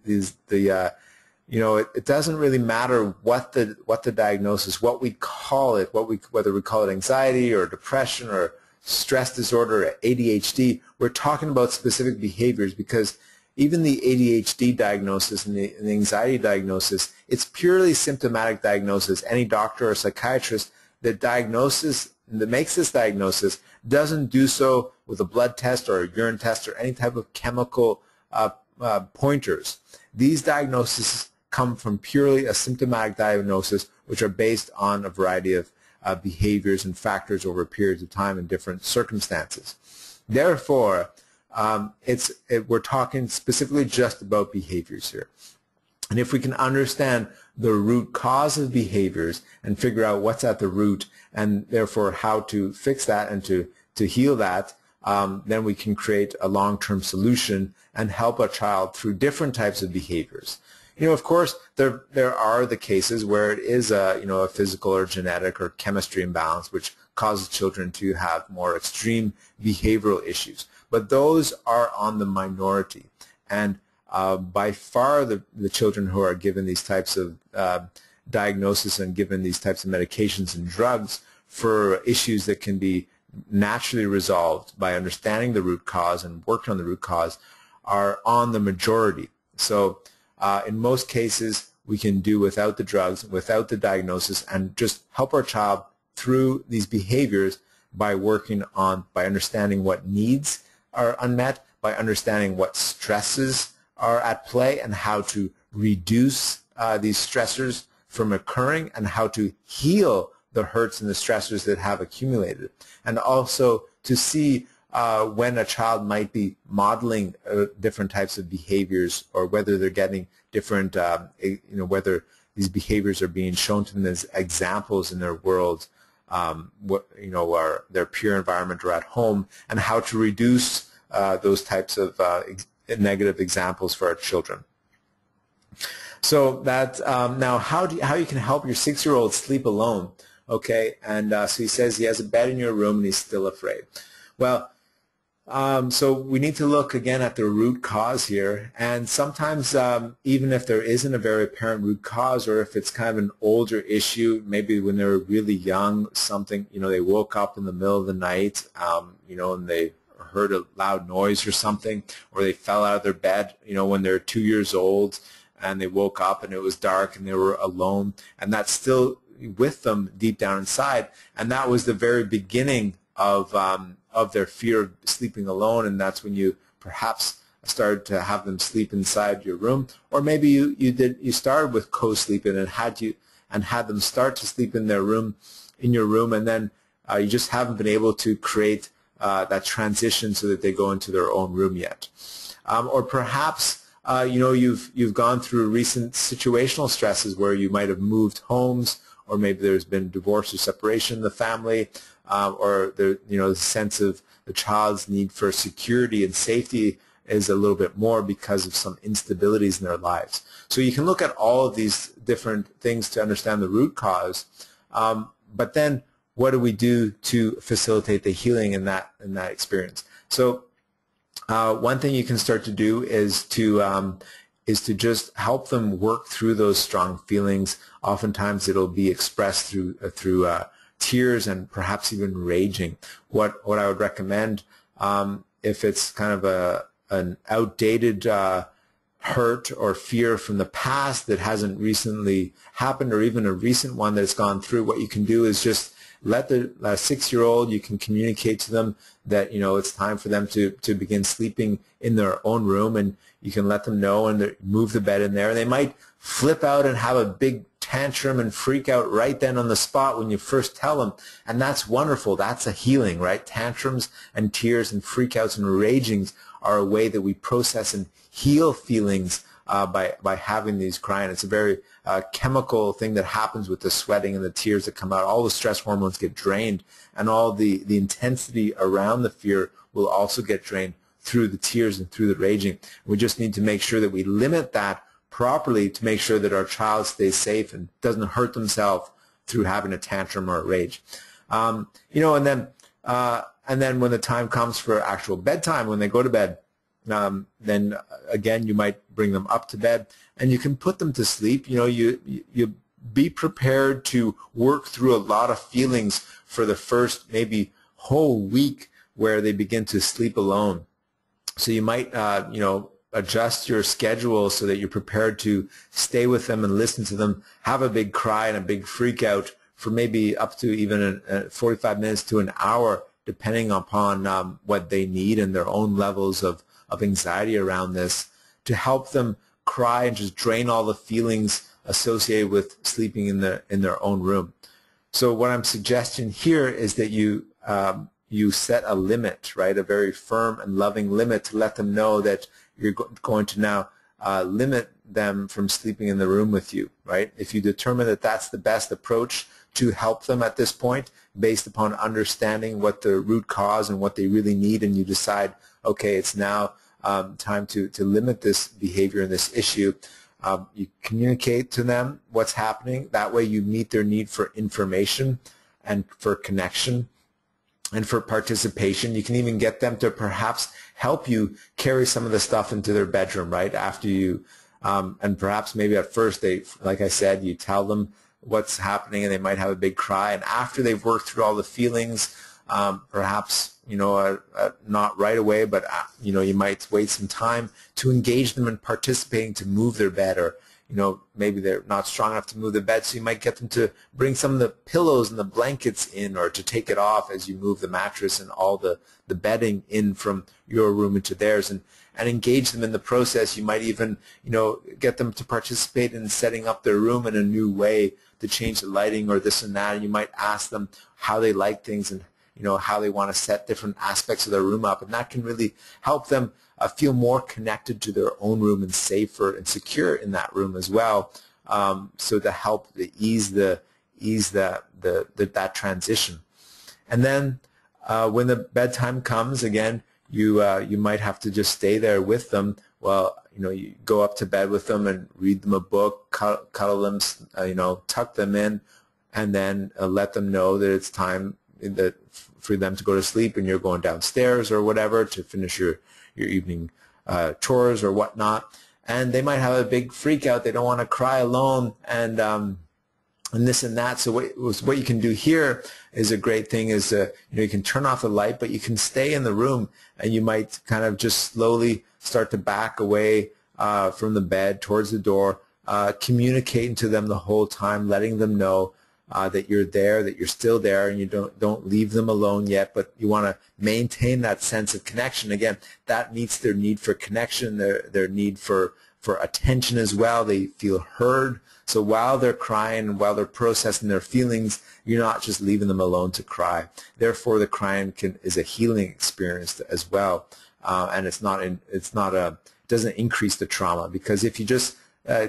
doesn't really matter what the diagnosis, what we call it, whether we call it anxiety or depression or stress disorder or ADHD. We're talking about specific behaviors, because even the ADHD diagnosis and the anxiety diagnosis, it's purely symptomatic diagnosis. Any doctor or psychiatrist that makes this diagnosis doesn't do so with a blood test or a urine test or any type of chemical pointers. These diagnoses come from purely a symptomatic diagnosis, which are based on a variety of behaviors and factors over periods of time and different circumstances. Therefore, we're talking specifically just about behaviors here. And if we can understand the root cause of behaviors and figure out what's at the root, and therefore how to fix that and to heal that, then we can create a long-term solution and help a child through different types of behaviors. Of course, there are the cases where it is a physical or genetic or chemistry imbalance which causes children to have more extreme behavioral issues. But those are on the minority. And by far the children who are given these types of diagnosis and given these types of medications and drugs for issues that can be naturally resolved by understanding the root cause and working on the root cause are on the majority. So in most cases, we can do without the drugs, without the diagnosis, and just help our child through these behaviors by understanding what needs are unmet, by understanding what stresses are at play and how to reduce these stressors from occurring, and how to heal the hurts and the stressors that have accumulated, and also to see when a child might be modeling different types of behaviors, or whether they're getting different, whether these behaviors are being shown to them as examples in their world, or their peer environment or at home, and how to reduce those types of negative examples for our children. So that now, how you can help your 6-year-old sleep alone? Okay, and so he says he has a bed in your room and he's still afraid. Well, so we need to look again at the root cause here, and sometimes even if there isn't a very apparent root cause, or if it's kind of an older issue, maybe when they were really young, something, they woke up in the middle of the night, and they heard a loud noise or something, or they fell out of their bed, when they're 2 years old, and they woke up and it was dark and they were alone, and that's still with them deep down inside, and that was the very beginning of their fear of sleeping alone, and that's when you perhaps started to have them sleep inside your room, or maybe you started with co-sleeping and had them start to sleep in your room, and then you just haven't been able to create that transition so that they go into their own room yet, or perhaps you've gone through recent situational stresses where you might have moved homes, or maybe there's been divorce or separation in the family, or the sense of the child's need for security and safety is a little bit more because of some instabilities in their lives. So you can look at all of these different things to understand the root cause, but then what do we do to facilitate the healing in that experience? So one thing you can start to do is to just help them work through those strong feelings. Oftentimes it'll be expressed through tears and perhaps even raging. What I would recommend, if it's kind of an outdated hurt or fear from the past that hasn't recently happened, or even a recent one that's gone through, what you can do is just let the 6-year-old, you can communicate to them that it's time for them to begin sleeping in their own room, and you can let them know and move the bed in there. And they might flip out and have a big tantrum and freak out right then on the spot when you first tell them, and that's wonderful. That's a healing, right? Tantrums and tears and freakouts and ragings are a way that we process and heal feelings by having these crying. It's a very chemical thing that happens with the sweating and the tears that come out. All the stress hormones get drained, and all the intensity around the fear will also get drained through the tears and through the raging. We just need to make sure that we limit that properly to make sure that our child stays safe and doesn't hurt themselves through having a tantrum or a rage. And then when the time comes for actual bedtime, when they go to bed, then again you might bring them up to bed and you can put them to sleep. You be prepared to work through a lot of feelings for the first maybe whole week where they begin to sleep alone. So you might adjust your schedule so that you're prepared to stay with them and listen to them have a big cry and a big freak out for maybe up to even 45 minutes to an hour, depending upon what they need and their own levels of anxiety around this, to help them cry and just drain all the feelings associated with sleeping in their own room. So what I'm suggesting here is that you set a limit, right? A very firm and loving limit to let them know that you're going to now limit them from sleeping in the room with you, right? If you determine that that's the best approach to help them at this point, based upon understanding what the root cause and what they really need, and you decide, okay, it's now time to limit this behavior and this issue, you communicate to them what's happening. That way you meet their need for information and for connection and for participation. You can even get them to perhaps help you carry some of the stuff into their bedroom, right? After you, and perhaps maybe at first like I said, you tell them what's happening and they might have a big cry, and after they've worked through all the feelings, perhaps not right away, but you might wait some time to engage them in participating to move their bed, or maybe they're not strong enough to move the bed, so you might get them to bring some of the pillows and the blankets in, or to take it off as you move the mattress and all the bedding in from your room into theirs, and engage them in the process. You might even get them to participate in setting up their room in a new way, to change the lighting or this and that, and you might ask them how they like things and how they want to set different aspects of their room up, and that can really help them feel more connected to their own room and safer and secure in that room as well. So to help ease that transition. And then when the bedtime comes, again, you might have to just stay there with them. Well, you go up to bed with them and read them a book, cuddle them, tuck them in, and then let them know that it's time for them to go to sleep, and you're going downstairs or whatever to finish your evening chores or whatnot. And they might have a big freak out. They don't want to cry alone, and this and that. So what you can do here is a great thing is you can turn off the light, but you can stay in the room, and you might kind of just slowly start to back away from the bed towards the door, communicating to them the whole time, letting them know that you're there, that you're still there, and you don't leave them alone yet, but you want to maintain that sense of connection. Again, that meets their need for connection, their need for attention as well. They feel heard. So while they're crying, while they're processing their feelings, you're not just leaving them alone to cry. Therefore, the crying is a healing experience as well, and it doesn't increase the trauma, because if you just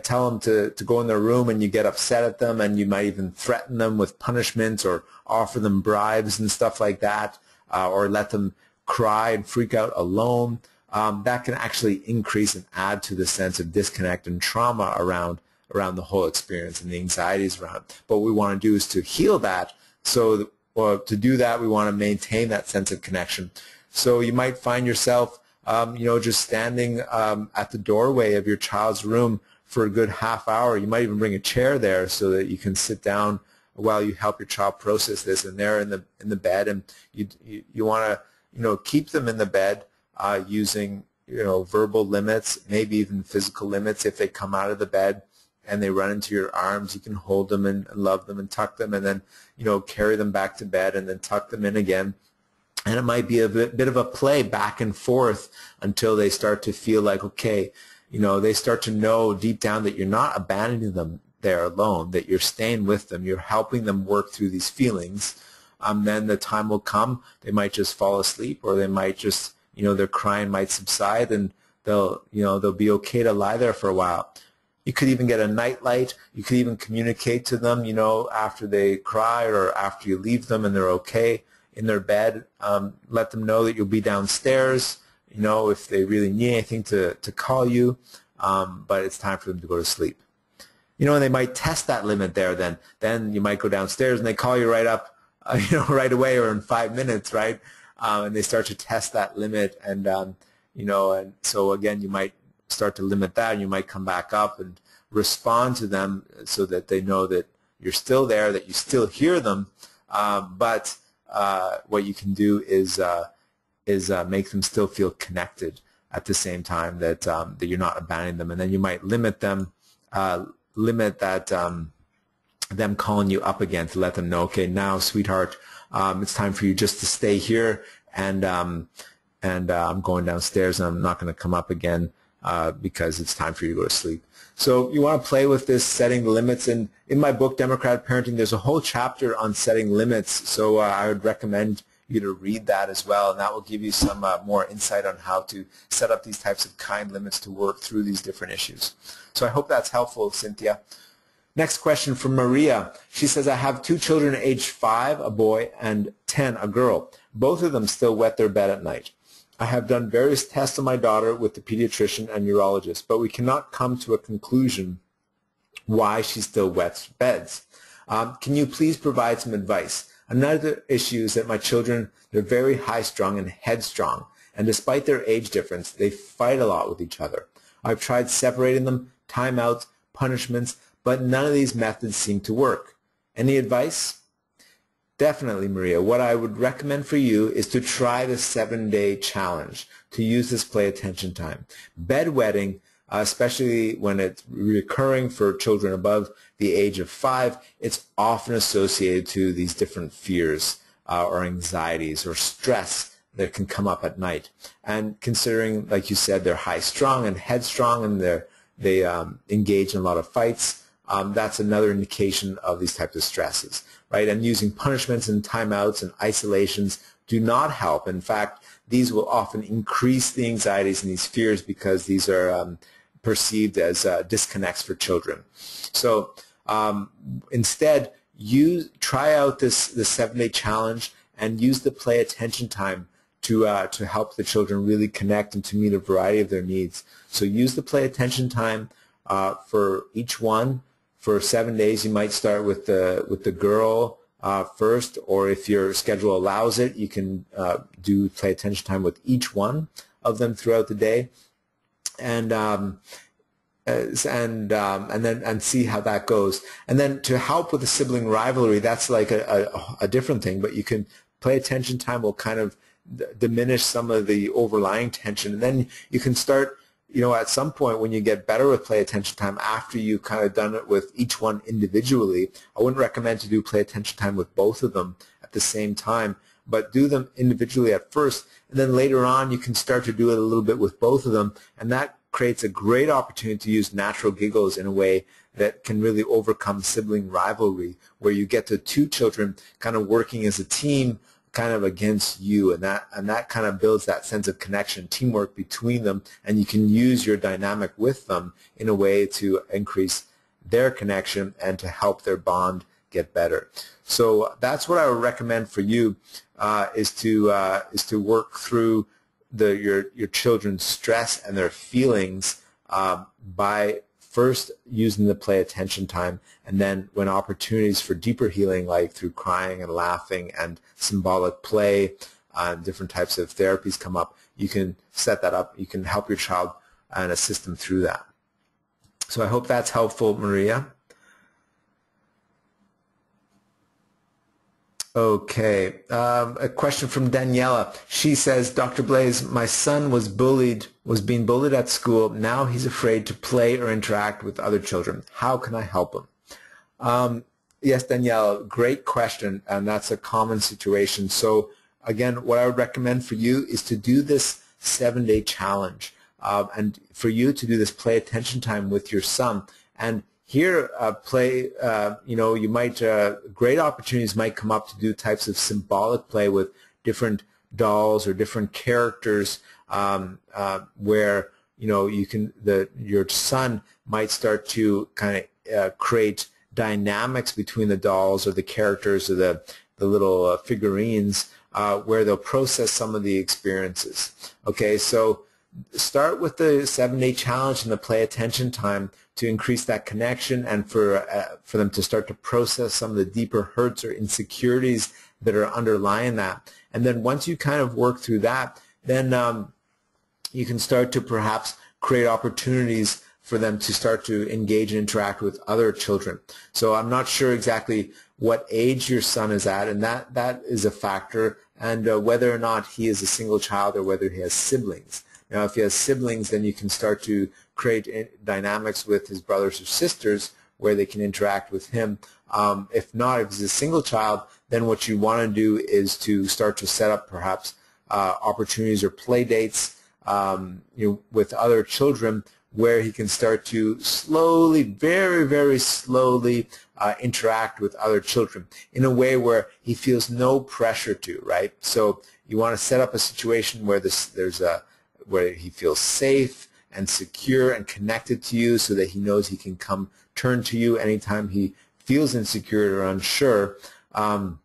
tell them to go in their room and you get upset at them, and you might even threaten them with punishments or offer them bribes and stuff like that, or let them cry and freak out alone, that can actually increase and add to the sense of disconnect and trauma around the whole experience and the anxieties around it. But what we want to do is to heal that. So to do that, we want to maintain that sense of connection. So you might find yourself just standing at the doorway of your child's room for a good half hour. You might even bring a chair there so that you can sit down while you help your child process this, and they're in the bed, and you want to keep them in the bed using verbal limits, maybe even physical limits. If they come out of the bed and they run into your arms, you can hold them and love them and tuck them, and then carry them back to bed and then tuck them in again. And it might be a bit of a play back and forth until they start to feel like, okay, they start to know deep down that you're not abandoning them there alone, that you're staying with them, you're helping them work through these feelings. Then the time will come, they might just fall asleep, or they might just, their crying might subside, and they'll be okay to lie there for a while. You could even get a night light. You could even communicate to them, after they cry or after you leave them and they're okay in their bed. Let them know that you'll be downstairs, if they really need anything to call you, but it's time for them to go to sleep. And they might test that limit there. Then you might go downstairs and they call you right up, right away or in 5 minutes, right? And they start to test that limit, and so again, you might start to limit that, and you might come back up and respond to them so that they know that you're still there, that you still hear them, but what you can do is make them still feel connected at the same time, that you're not abandoning them, and then you might limit them. Limit that them calling you up again to let them know, okay, now, sweetheart, it's time for you just to stay here, and I'm going downstairs, and I'm not going to come up again because it's time for you to go to sleep. So you want to play with this, setting the limits. And in my book, Democratic Parenting, there's a whole chapter on setting limits. So I would recommend you to read that as well, and that will give you some more insight on how to set up these types of kind limits to work through these different issues. So I hope that's helpful, Cynthia. Next question from Maria. She says, I have 2 children aged 5, a boy, and 10, a girl. Both of them still wet their bed at night. I have done various tests on my daughter with the pediatrician and urologist, but we cannot come to a conclusion why she still wets beds. Can you please provide some advice? Another issue is that my children, they're very high-strung and headstrong, and despite their age difference, they fight a lot with each other. I've tried separating them, timeouts, punishments, but none of these methods seem to work. Any advice? Definitely, Maria. What I would recommend for you is to try the 7-day challenge, to use this play attention time. Bedwetting, especially when it's recurring for children above the age of 5, it's often associated to these different fears or anxieties or stress that can come up at night. And considering, like you said, they're high-strung and headstrong, and they engage in a lot of fights, that's another indication of these types of stresses, right? And using punishments and timeouts and isolations do not help. In fact, these will often increase the anxieties and these fears because these are perceived as disconnects for children. So instead, try out the 7-day challenge and use the play attention time to help the children really connect and to meet a variety of their needs. So use the play attention time for each one. For 7 days, you might start with the girl first, or if your schedule allows it, you can do play attention time with each one of them throughout the day, and see how that goes. And then to help with the sibling rivalry, that's like a different thing. But you can play attention time will kind of diminish some of the overlying tension, and then you can start. At some point when you get better with play attention time, after you've kind of done it with each one individually, I wouldn't recommend to do play attention time with both of them at the same time, but do them individually at first, and then later on you can start to do it a little bit with both of them, and that creates a great opportunity to use natural giggles in a way that can really overcome sibling rivalry, where you get the 2 children kind of working as a team kind of against you, and that kind of builds that sense of connection, teamwork between them, and you can use your dynamic with them in a way to increase their connection and to help their bond get better. So that's what I would recommend for you, is to work through your children's stress and their feelings by first using the play attention time, and then when opportunities for deeper healing, like through crying and laughing and symbolic play, different types of therapies come up, you can set that up. You can help your child and assist them through that. So I hope that's helpful, Maria. Okay, a question from Daniela. She says, Dr. Blaze, my son was being bullied at school. Now he's afraid to play or interact with other children. How can I help him? Yes, Daniela, great question, and that's a common situation. So again, what I would recommend for you is to do this 7-day challenge, and for you to do this play attention time with your son. And here, you might, great opportunities might come up to do types of symbolic play with different dolls or different characters, where your son might start to kind of create dynamics between the dolls or the characters or the little figurines where they'll process some of the experiences. Okay, so start with the 7-day challenge and the play attention time to increase that connection and for them to start to process some of the deeper hurts or insecurities that are underlying that. And then once you kind of work through that, then you can start to perhaps create opportunities for them to start to engage and interact with other children. So I'm not sure exactly what age your son is at, and that is a factor, and whether or not he is a single child or whether he has siblings. Now, if he has siblings, then you can start to create dynamics with his brothers or sisters where they can interact with him. If not, if he's a single child, then what you want to do is to start to set up perhaps opportunities or play dates with other children where he can start to slowly, very, very slowly interact with other children in a way where he feels no pressure to, right? So you want to set up a situation where where he feels safe and secure and connected to you so that he knows he can turn to you anytime he feels insecure or unsure, and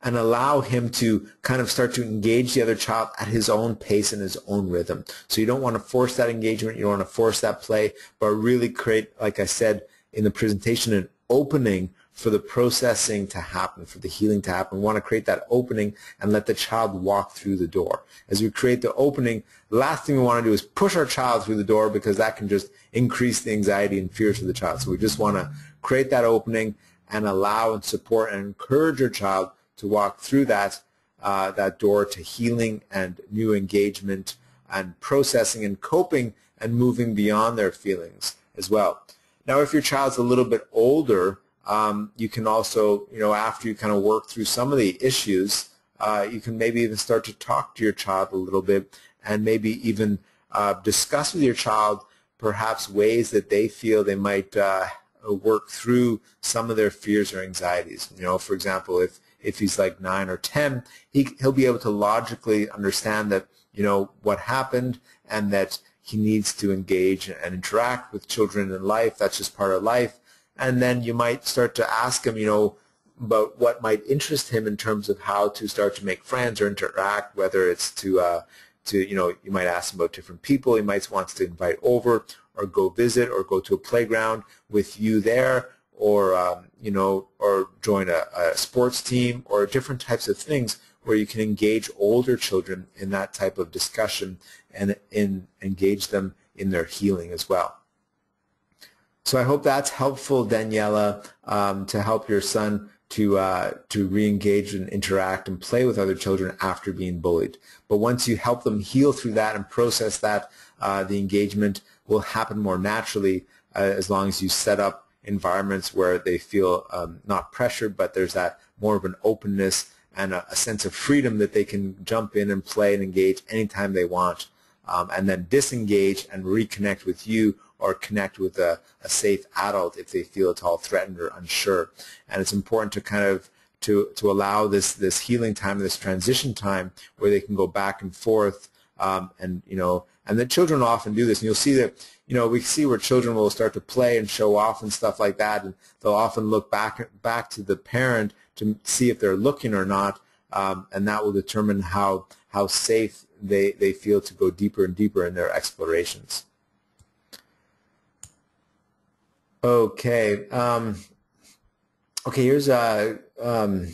allow him to kind of start to engage the other child at his own pace and his own rhythm. So you don't want to force that engagement, you don't want to force that play, but really create, like I said in the presentation, an opening for the processing to happen, for the healing to happen. We want to create that opening and let the child walk through the door. As we create the opening, the last thing we want to do is push our child through the door, because that can just increase the anxiety and fears of the child. So we just want to create that opening and allow and support and encourage your child to walk through that door to healing and new engagement and processing and coping and moving beyond their feelings as well. Now, if your child's a little bit older, you can also, after you kind of work through some of the issues, you can maybe even start to talk to your child a little bit and maybe even discuss with your child perhaps ways that they feel they might work through some of their fears or anxieties. For example, if he's like 9 or 10, he'll be able to logically understand that, what happened and that he needs to engage and interact with children in life. That's just part of life. And then you might start to ask him, about what might interest him in terms of how to start to make friends or interact, whether it's you might ask him about different people he might want to invite over or go visit or go to a playground with you there, or or join a sports team, or different types of things where you can engage older children in that type of discussion and engage them in their healing as well. So I hope that's helpful, Daniela, to help your son to re-engage and interact and play with other children after being bullied. But once you help them heal through that and process that, the engagement will happen more naturally as long as you set up environments where they feel not pressured, but there's that more of an openness and a sense of freedom that they can jump in and play and engage anytime they want, and then disengage and reconnect with you or connect with a safe adult if they feel at all threatened or unsure. And it's important to kind of to allow this healing time, this transition time, where they can go back and forth, and the children often do this, and you'll see that we see where children will start to play and show off and stuff like that, and they'll often look back to the parent to see if they're looking or not, and that will determine how safe they feel to go deeper and deeper in their explorations. Okay. Okay, here's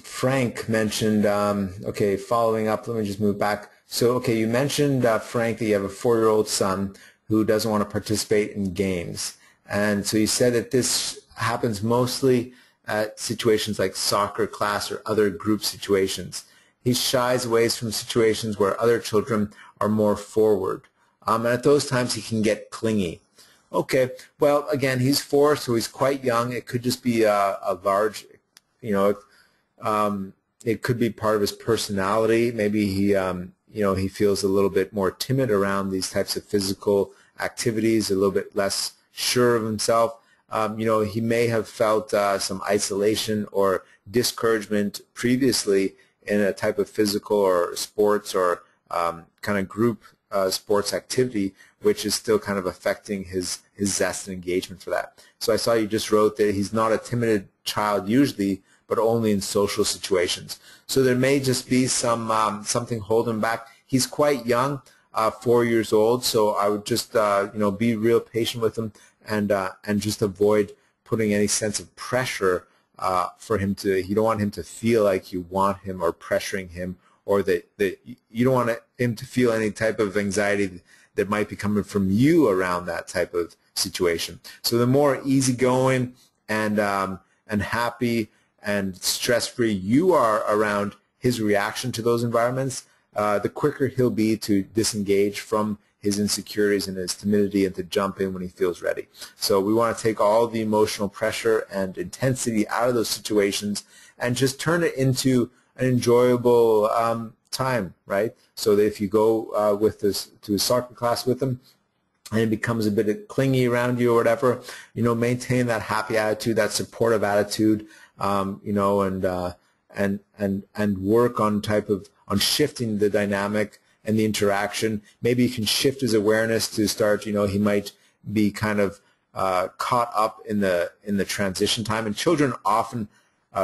Frank mentioned, okay, following up, let me just move back. So, okay, you mentioned, Frank, that you have a 4-year-old son who doesn't want to participate in games. And so you said that this happens mostly at situations like soccer class or other group situations. He shies away from situations where other children are more forward. And at those times he can get clingy. Okay, well, again, he's 4, so he's quite young. It could just be a large, it could be part of his personality. Maybe he, he feels a little bit more timid around these types of physical activities, a little bit less sure of himself. He may have felt some isolation or discouragement previously in a type of physical or sports or kind of group sports activity, which is still kind of affecting his zest and engagement for that. So I saw you just wrote that he's not a timid child usually, but only in social situations. So there may just be some something holding him back. He's quite young, 4 years old, so I would just be real patient with him and just avoid putting any sense of pressure for him to. You don't want him to feel like you want him or pressuring him, or that you don't want him to feel any type of anxiety that might be coming from you around that type of situation. So the more easygoing and happy and stress-free you are around his reaction to those environments, the quicker he'll be to disengage from his insecurities and his timidity and to jump in when he feels ready. So we want to take all the emotional pressure and intensity out of those situations and just turn it into an enjoyable time, right? So that if you go to a soccer class with him and it becomes a bit clingy around you or whatever, maintain that happy attitude, that supportive attitude, and work on shifting the dynamic and the interaction. Maybe you can shift his awareness to start, he might be kind of caught up in the transition time, and children often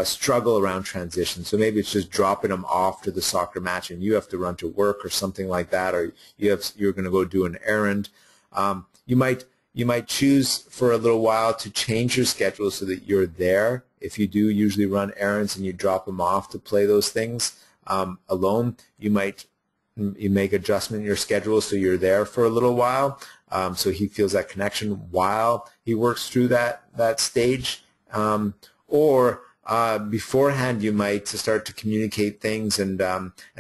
struggle around transition. So maybe it's just dropping them off to the soccer match and you have to run to work or something like that, or you're going to go do an errand. You might choose for a little while to change your schedule so that you're there. If you do usually run errands and you drop them off to play those things alone, you make adjustment in your schedule so you're there for a little while, so he feels that connection while he works through that stage. Or beforehand, you might start to communicate things and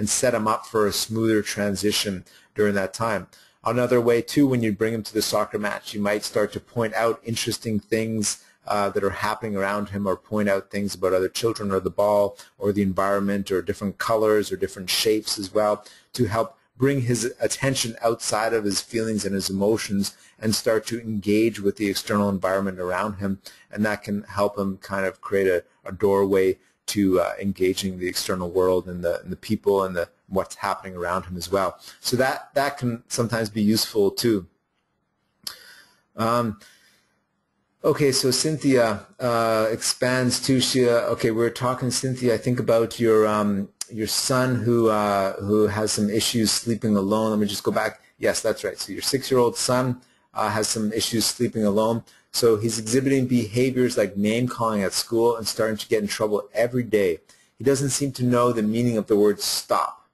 set him up for a smoother transition during that time. Another way too, when you bring him to the soccer match, you might start to point out interesting things that are happening around him, or point out things about other children or the ball or the environment or different colors or different shapes as well, to help bring his attention outside of his feelings and his emotions and start to engage with the external environment around him. And that can help him kind of create a doorway to engaging the external world and the people and what's happening around him as well. So that can sometimes be useful too. Okay, so Cynthia expands too. Okay, we're talking, Cynthia, I think about your son who has some issues sleeping alone. Let me just go back. Yes, that's right. So your 6-year-old son has some issues sleeping alone. So he's exhibiting behaviors like name calling at school and starting to get in trouble every day. He doesn't seem to know the meaning of the word stop.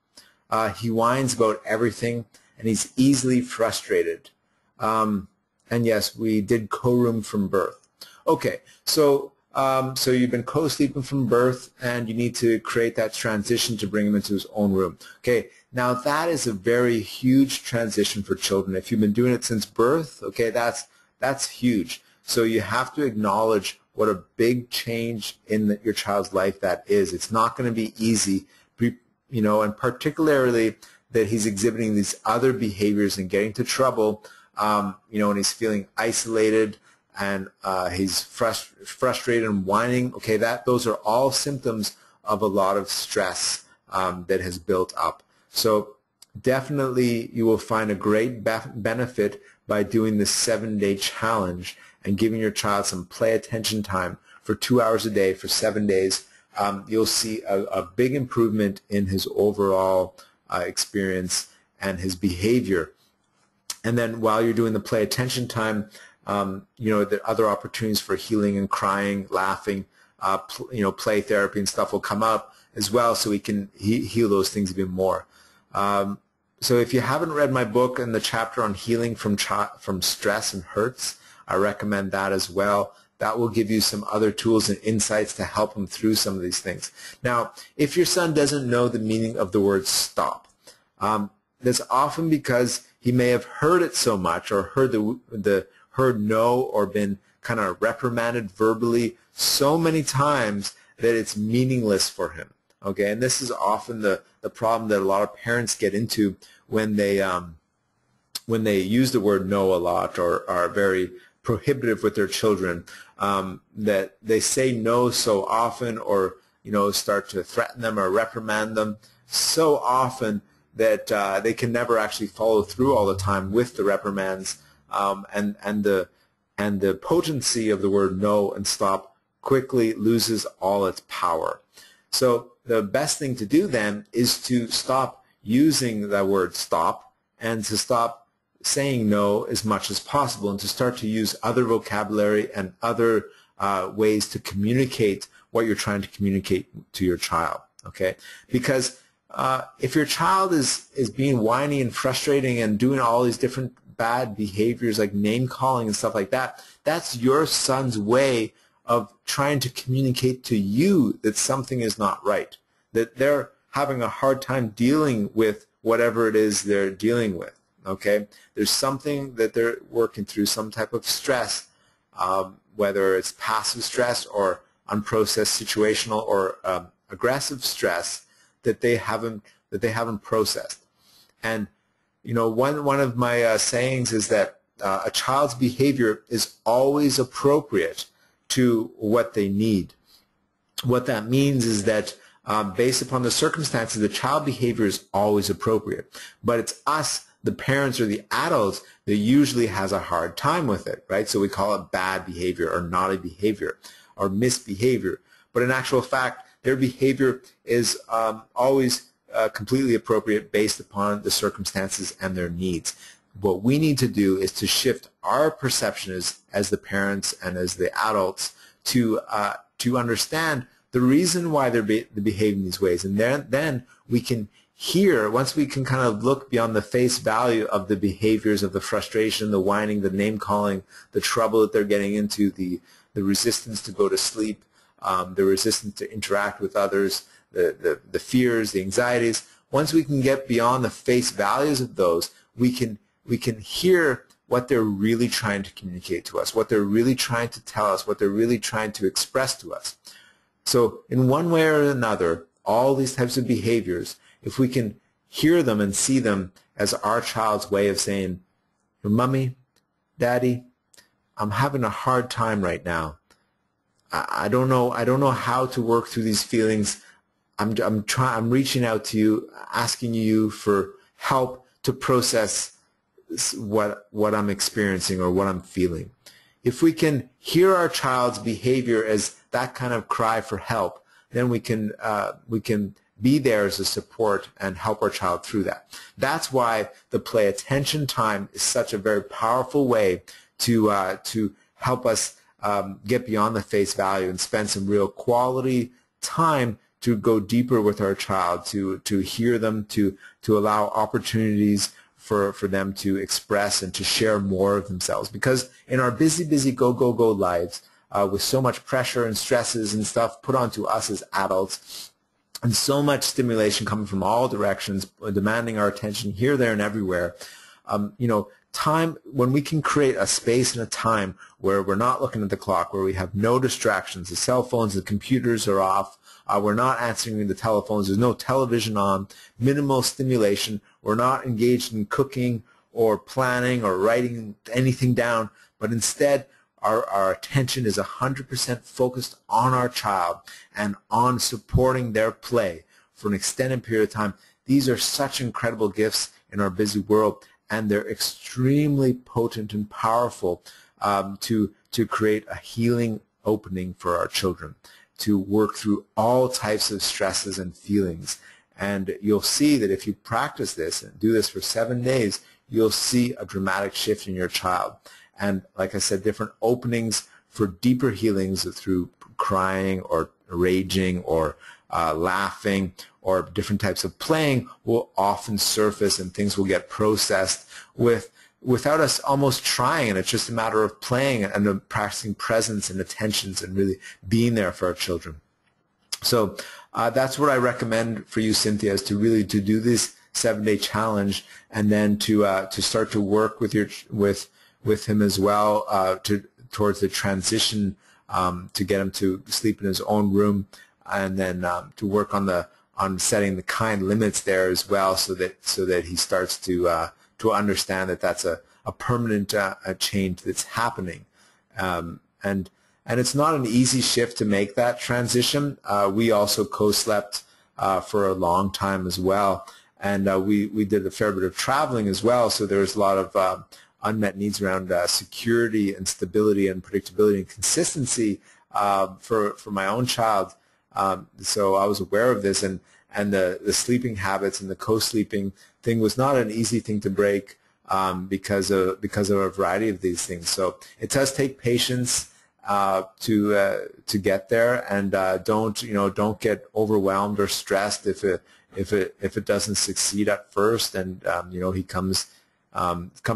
He whines about everything, and he's easily frustrated. And yes, we did co-room from birth. Okay, so you've been co-sleeping from birth, and you need to create that transition to bring him into his own room. Okay, now that is a very huge transition for children. If you've been doing it since birth, okay, that's huge. So you have to acknowledge what a big change in your child's life that is. It's not going to be easy, and particularly that he's exhibiting these other behaviors and getting into trouble. And he's feeling isolated, and he's frustrated and whining. Okay, those are all symptoms of a lot of stress that has built up. So definitely you will find a great benefit by doing this 7-day challenge and giving your child some play attention time for 2 hours a day for 7 days. You'll see a big improvement in his overall experience and his behavior. And then while you're doing the play attention time, there are other opportunities for healing and crying, laughing, play therapy and stuff will come up as well, so we can heal those things even more. So if you haven't read my book and the chapter on healing from stress and hurts, I recommend that as well. That will give you some other tools and insights to help him through some of these things. Now, if your son doesn't know the meaning of the word stop, that's often because he may have heard it so much, or heard no, or been kind of reprimanded verbally so many times that it's meaningless for him. Okay, and this is often the problem that a lot of parents get into when they use the word no a lot, or are very prohibitive with their children, that they say no so often, or start to threaten them or reprimand them so often that they can never actually follow through all the time with the reprimands, and the potency of the word no and stop quickly loses all its power. So the best thing to do then is to stop using that word stop and to stop saying no as much as possible and to start to use other vocabulary and other ways to communicate what you're trying to communicate to your child. Okay? Because if your child is being whiny and frustrating and doing all these different bad behaviors like name calling and stuff like that, that's your son's way of trying to communicate to you that something is not right, that they're having a hard time dealing with whatever it is they're dealing with. Okay, there's something that they're working through, some type of stress, whether it's passive stress or unprocessed situational or aggressive stress that they haven't processed. And you know, one of my sayings is that a child's behavior is always appropriate to what they need. What that means is that based upon the circumstances, the child behavior is always appropriate, but it's us, the parents or the adults, that usually has a hard time with it, right? So we call it bad behavior or naughty behavior or misbehavior. But in actual fact, their behavior is always completely appropriate based upon the circumstances and their needs. What we need to do is to shift our perception as the parents and as the adults to understand the reason why they're behaving these ways. And then we can hear, once we can kind of look beyond the face value of the behaviors of the frustration, the whining, the name calling, the trouble that they're getting into, the resistance to go to sleep, the resistance to interact with others, the fears, the anxieties. Once we can get beyond the face values of those, we can hear what they're really trying to communicate to us, what they're really trying to tell us, what they're really trying to express to us. So in one way or another, all these types of behaviors, if we can hear them and see them as our child's way of saying, Mommy, Daddy, I'm having a hard time right now. I don't know how to work through these feelings. I'm reaching out to you, asking you for help to process what I'm experiencing or what I'm feeling. If we can hear our child's behavior as that kind of cry for help, then we can be there as a support and help our child through that. That's why the play attention time is such a very powerful way to help us get beyond the face value and spend some real quality time to go deeper with our child, to hear them, to allow opportunities for them to express and to share more of themselves. Because in our busy go lives, with so much pressure and stresses and stuff put onto us as adults, and so much stimulation coming from all directions, demanding our attention here, there, and everywhere, you know, time, when we can create a space and a time where we're not looking at the clock, where we have no distractions, the cell phones, the computers are off, we're not answering the telephones, there's no television on, minimal stimulation, we're not engaged in cooking or planning or writing anything down, but instead our attention is 100% focused on our child and on supporting their play for an extended period of time. These are such incredible gifts in our busy world, and they're extremely potent and powerful to create a healing opening for our children, to work through all types of stresses and feelings. And you'll see that if you practice this and do this for 7 days, you'll see a dramatic shift in your child. And like I said, different openings for deeper healings through crying or raging or laughing or different types of playing will often surface, and things will get processed without us almost trying. And it's just a matter of playing and practicing presence and attentions and really being there for our children. So that's what I recommend for you, Cynthia, is to really to do this 7-day challenge, and then to start to work with him as well towards the transition, to get him to sleep in his own room, and then to work on setting the kind limits there as well, so that he starts to understand that that's a permanent change that's happening, and it's not an easy shift to make that transition. We also co-slept for a long time as well, and we did a fair bit of traveling as well, so there was a lot of unmet needs around security and stability and predictability and consistency for my own child. So I was aware of this, and the sleeping habits and the co-sleeping thing was not an easy thing to break because of a variety of these things. So it does take patience to get there, and don't get overwhelmed or stressed if it doesn't succeed at first, and he comes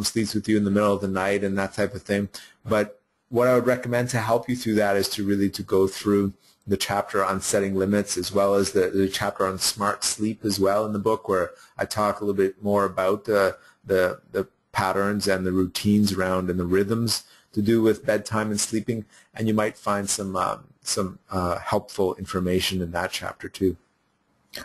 sleeps with you in the middle of the night and that type of thing. But what I would recommend to help you through that is to go through the chapter on setting limits, as well as the chapter on smart sleep as well in the book, where I talk a little bit more about the patterns and the routines around and the rhythms to do with bedtime and sleeping, and you might find some helpful information in that chapter too.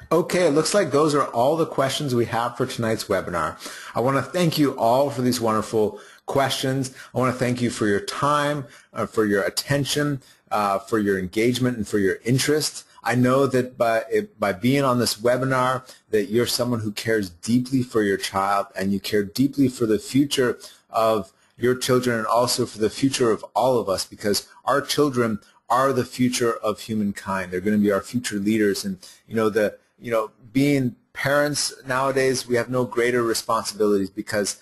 Okay, it looks like those are all the questions we have for tonight's webinar. I want to thank you all for these wonderful questions. I want to thank you for your time, for your attention, for your engagement, and for your interest. I know that by being on this webinar that you're someone who cares deeply for your child, and you care deeply for the future of your children and also for the future of all of us, because our children are the future of humankind. They're going to be our future leaders, and being parents nowadays, we have no greater responsibilities, because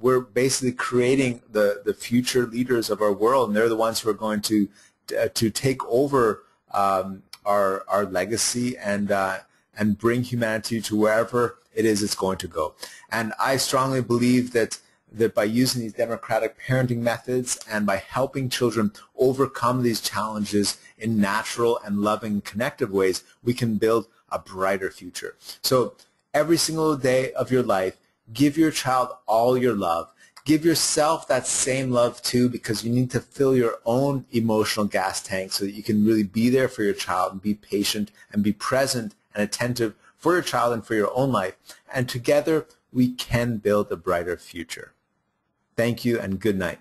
we're basically creating the future leaders of our world, and they're the ones who are going to take over our legacy and bring humanity to wherever it is it's going to go. And I strongly believe that by using these democratic parenting methods and by helping children overcome these challenges in natural and loving, connective ways, we can build a brighter future. So every single day of your life, give your child all your love. Give yourself that same love too, because you need to fill your own emotional gas tank so that you can really be there for your child and be patient and be present and attentive for your child and for your own life. And together we can build a brighter future. Thank you and good night.